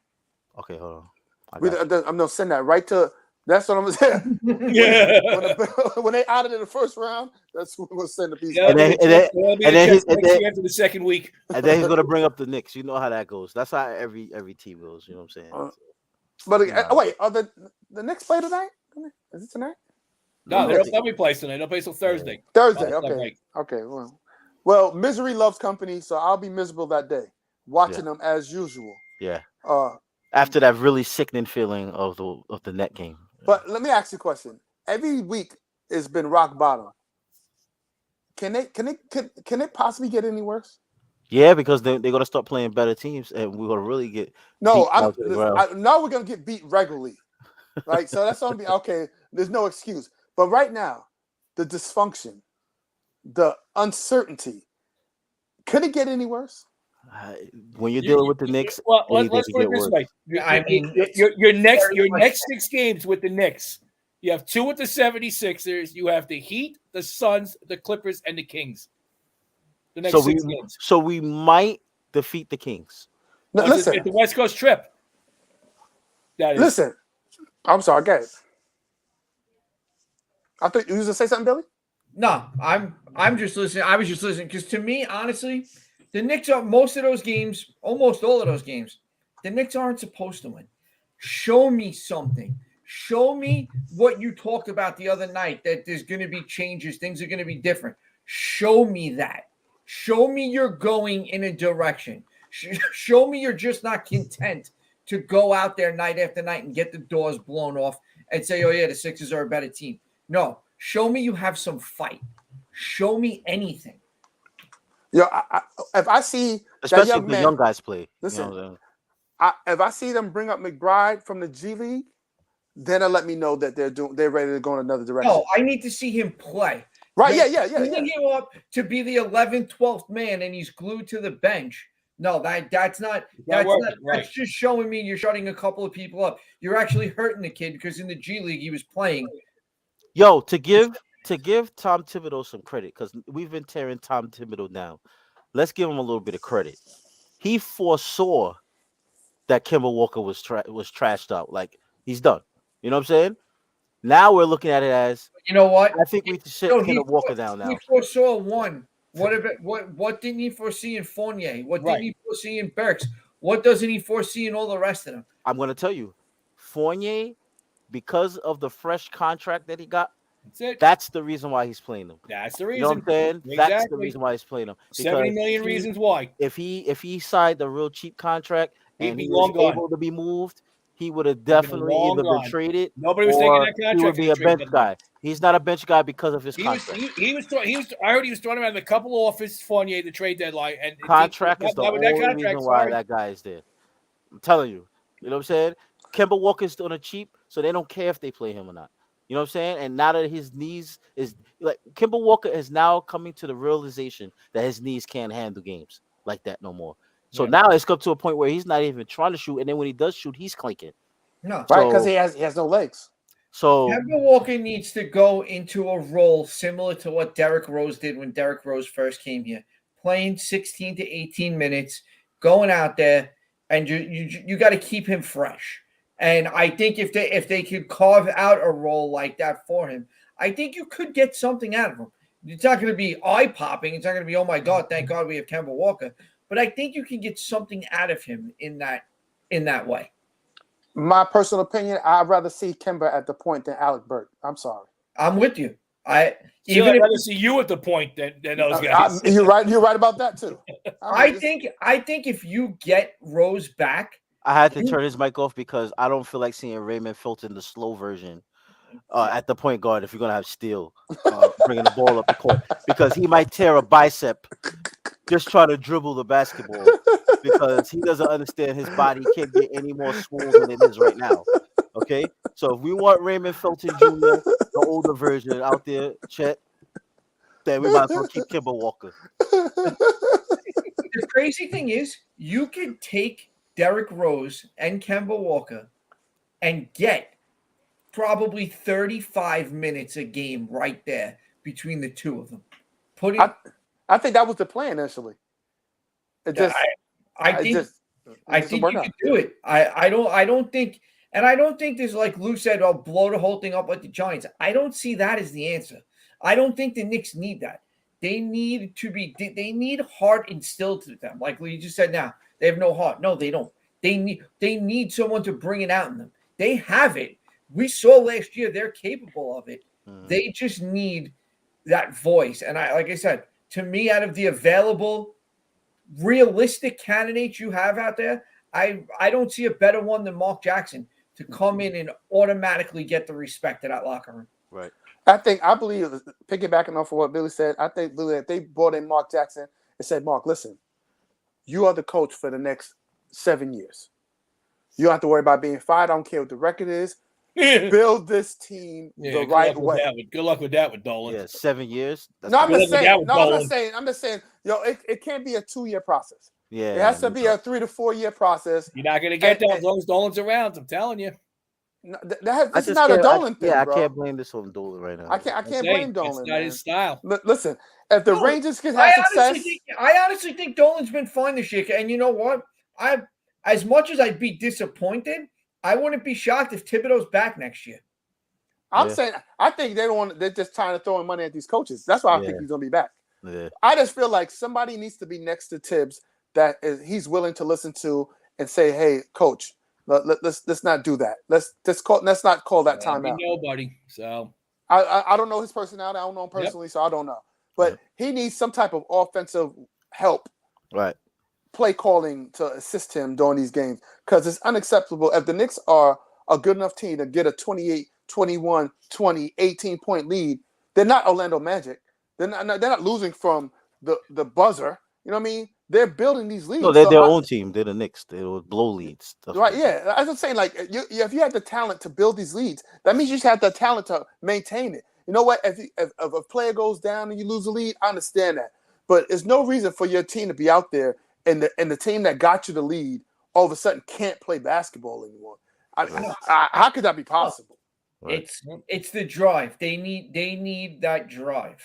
Okay, hold on. I'm gonna send that right to. That's what I'm gonna say. When they out of the first round, that's what we're gonna send the piece. And then after the second week, and then he's gonna bring up the Knicks. You know how that goes. That's how every team goes. You know what I'm saying? But wait, are the Knicks play tonight? Is it tonight? No, they'll be playing tonight. They'll play till Thursday. Okay. Okay. Well, misery loves company, so I'll be miserable that day watching them as usual. Yeah. After that really sickening feeling of the net game. But let me ask you a question. Every week has been rock bottom. Can it possibly get any worse? Yeah, because they're gonna start playing better teams, and we're gonna really get now we're gonna get beat regularly. Like, so that's gonna be okay. There's no excuse. But right now, the dysfunction, the uncertainty, could it get any worse? When you're dealing with the Knicks, well, let's put it this way. I mean, your next 6 games with the Knicks, you have 2 with the 76ers, you have the Heat, the Suns, the Clippers, and the Kings. The next 6 games. So we might defeat the Kings. No, listen, it's the West Coast trip. Listen, I'm sorry, guys. I thought you was gonna say something, Billy. No, I'm just listening. I was just listening because to me, honestly, the Knicks are most of those games, almost all of those games. The Knicks aren't supposed to win. Show me something. Show me what you talked about the other night, that there's going to be changes. Things are going to be different. Show me that. Show me you're going in a direction. Show me you're just not content to go out there night after night and get the doors blown off and say, oh, yeah, the Sixers are a better team. No, show me you have some fight. Show me anything. If I see especially that young the man, young guys play. Listen, you know if I see them bring up McBride from the G League, then it'll let me know that they're ready to go in another direction. No, I need to see him play. Right? Yeah. Bringing him up to be the 11th, 12th man, and he's glued to the bench. No, that's not. That's just showing me you're shutting a couple of people up. You're actually hurting the kid because in the G League he was playing. Yo, to give Tom Thibodeau some credit, because we've been tearing Tom Thibodeau down. Let's give him a little bit of credit. He foresaw that Kemba Walker was trashed out. Like, he's done. You know what I'm saying? Now we're looking at it as, You know what? I think we should shut Kenneth Walker down He now. foresaw one. What didn't he foresee in Fournier? What didn't he foresee in Burks? What doesn't he foresee in all the rest of them? I'm going to tell you, Fournier, because of the fresh contract that he got, that's the reason why he's playing him. That's the reason. You know what I'm saying? Exactly. That's the reason why he's playing him. 70 million reasons why. If he signed a real cheap contract and He'd be he was long able gone. to be moved, he would have definitely long either been gone. traded. Nobody was or taking that contract he would be in a the trade bench deadline. guy. He's not a bench guy because of his He was, contract. he was I heard he was throwing around a couple of offers Fournier the trade deadline, and Contract is the not with that only contract, reason why sorry. that guy is there. I'm telling you. You know what I'm saying? Kemba Walker's on a cheap, so they don't care if they play him or not. You know what I'm saying? And now that his knees is like Kemba Walker is now coming to the realization that his knees can't handle games like that no more. So now it's come to a point where he's not even trying to shoot, and then when he does shoot, he's clinking. No, right, because he has no legs. So Kemba Walker needs to go into a role similar to what Derrick Rose did when Derrick Rose first came here, playing 16 to 18 minutes, going out there, and you got to keep him fresh. And I think if they could carve out a role like that for him, I think you could get something out of him. It's not going to be eye-popping. It's not going to be, oh my God, thank God we have Kemba Walker. But I think you can get something out of him in that way. My personal opinion, I'd rather see Kemba at the point than Alec Burke. I'm sorry. I'm with you. I'd rather see you at the point than those guys. You're right. You're right about that too. I think if you get Rose back, I had to turn his mic off because I don't feel like seeing Raymond Felton, the slow version, at the point guard if you're going to have Steele bringing the ball up the court, because he might tear a bicep just trying to dribble the basketball because he doesn't understand his body can't get any more swole than it is right now. Okay? So if we want Raymond Felton Jr., the older version out there, Chet, then we might as well keep Kemba Walker. The crazy thing is you could take Derrick Rose and Kemba Walker and get probably 35 minutes a game right there between the two of them. I think that was the plan initially. I think you can do it. I don't think, and I don't think there's, like Lou said, I'll blow the whole thing up like the Giants. I don't see that as the answer. I don't think the Knicks need that. They need heart instilled to them. Like you just said now, they have no heart. No, they don't. They need someone to bring it out in them. They have it. We saw last year they're capable of it. They just need that voice. And like I said, to me, out of the available realistic candidates you have out there, I don't see a better one than Mark Jackson to come in and automatically get the respect of that locker room. Right. I believe, piggybacking off of what Billy said, I think Billy, they brought in Mark Jackson and said, Mark, listen, you are the coach for the next 7 years. You don't have to worry about being fired. I don't care what the record is. Build this team the right way. Good luck with that with Dolan. Yeah, 7 years. I'm just saying, it can't be a 2-year process. Yeah, it has to be a 3 to 4 year process. You're not going to get that as long as Dolan's around. I'm telling you. This is not a Dolan thing, yeah, bro. I can't blame this on Dolan right now. I can't blame Dolan. It's not his style. Listen, if the Rangers can have success, I honestly think Dolan's been fine this year. And you know what? As much as I'd be disappointed, I wouldn't be shocked if Thibodeau's back next year. I'm saying I think they're just trying to throw money at these coaches. That's why I think he's gonna be back. Yeah. I just feel like somebody needs to be next to Tibbs that he's willing to listen to and say, "Hey, coach, let's not do that. Let's not call that timeout." Nobody. So I don't know his personality. I don't know him personally, so I don't know. But he needs some type of offensive help, right? Play calling to assist him during these games, because it's unacceptable. If the Knicks are a good enough team to get a 28, 21, 20, 18-point lead, they're not Orlando Magic. They're not losing from the buzzer. You know what I mean? They're building these leads. No, they're their own team. They're the Knicks. They will blow leads. Right, yeah. I was saying, like, if you have the talent to build these leads, that means you just have the talent to maintain it. You know what? If a player goes down and you lose the lead, I understand that. But there's no reason for your team to be out there and the team that got you the lead all of a sudden can't play basketball anymore. How could that be possible? Right. It's the drive. They need that drive.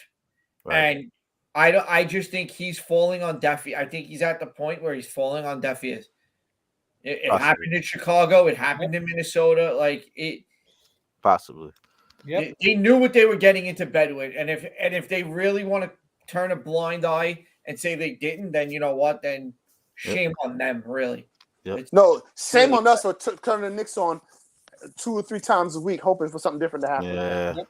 Right. And I just think he's falling on deaf ears. I think he's at the point where he's falling on deaf ears. It happened in Chicago. It happened in Minnesota. Like Possibly. Yep. They knew what they were getting into bed with, and if they really want to turn a blind eye and say they didn't, then you know what? Then shame on them, really. Yep. No, shame really on us for turning the Knicks on 2 or 3 times a week, hoping for something different to happen. Yeah. Yep.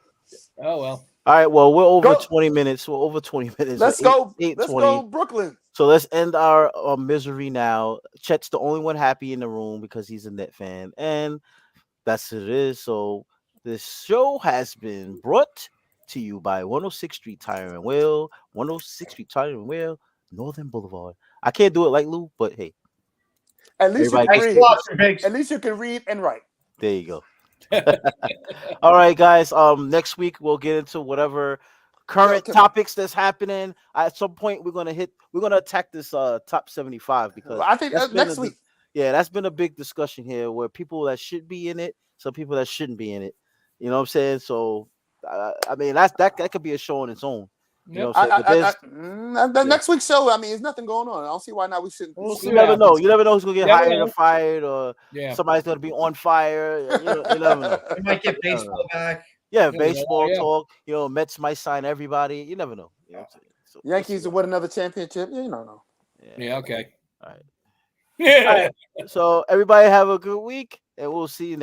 Oh well. All right. Well, we're over Go. 20 minutes. We're over 20 minutes. Let's We're go. 8:20. Let's go, Brooklyn. So let's end our misery now. Chet's the only one happy in the room because he's a Net fan, and that's what it is. So this show has been brought to you by 106th Street Tire and Wheel, 106th Street Tire and Wheel, Northern Boulevard. I can't do it like Lou, but hey, At least you everybody can gets read. At least you can read and write. there you go. All right, guys. Next week we'll get into whatever current topics that's happening. At some point, we're gonna attack this top 75 because I think that's been next a week. Yeah, that's been a big discussion here where people that should be in it, some people that shouldn't be in it. You know what I'm saying? So, I mean, that could be a show on its own. You know what I'm saying? The next week's show, I mean, there's nothing going on. I don't see why not we shouldn't. You never know. You never know who's gonna get Never hired know. or fired, or Yeah. somebody's gonna be on fire. You never know. They might get baseball back. Yeah, Yeah, baseball yeah. talk. You know, Mets might sign everybody. You never know. You know what I'm saying? So, Yankees will win another championship. You don't know. Yeah. Okay. all right. Yeah. All right. So everybody have a good week, and we'll see you next.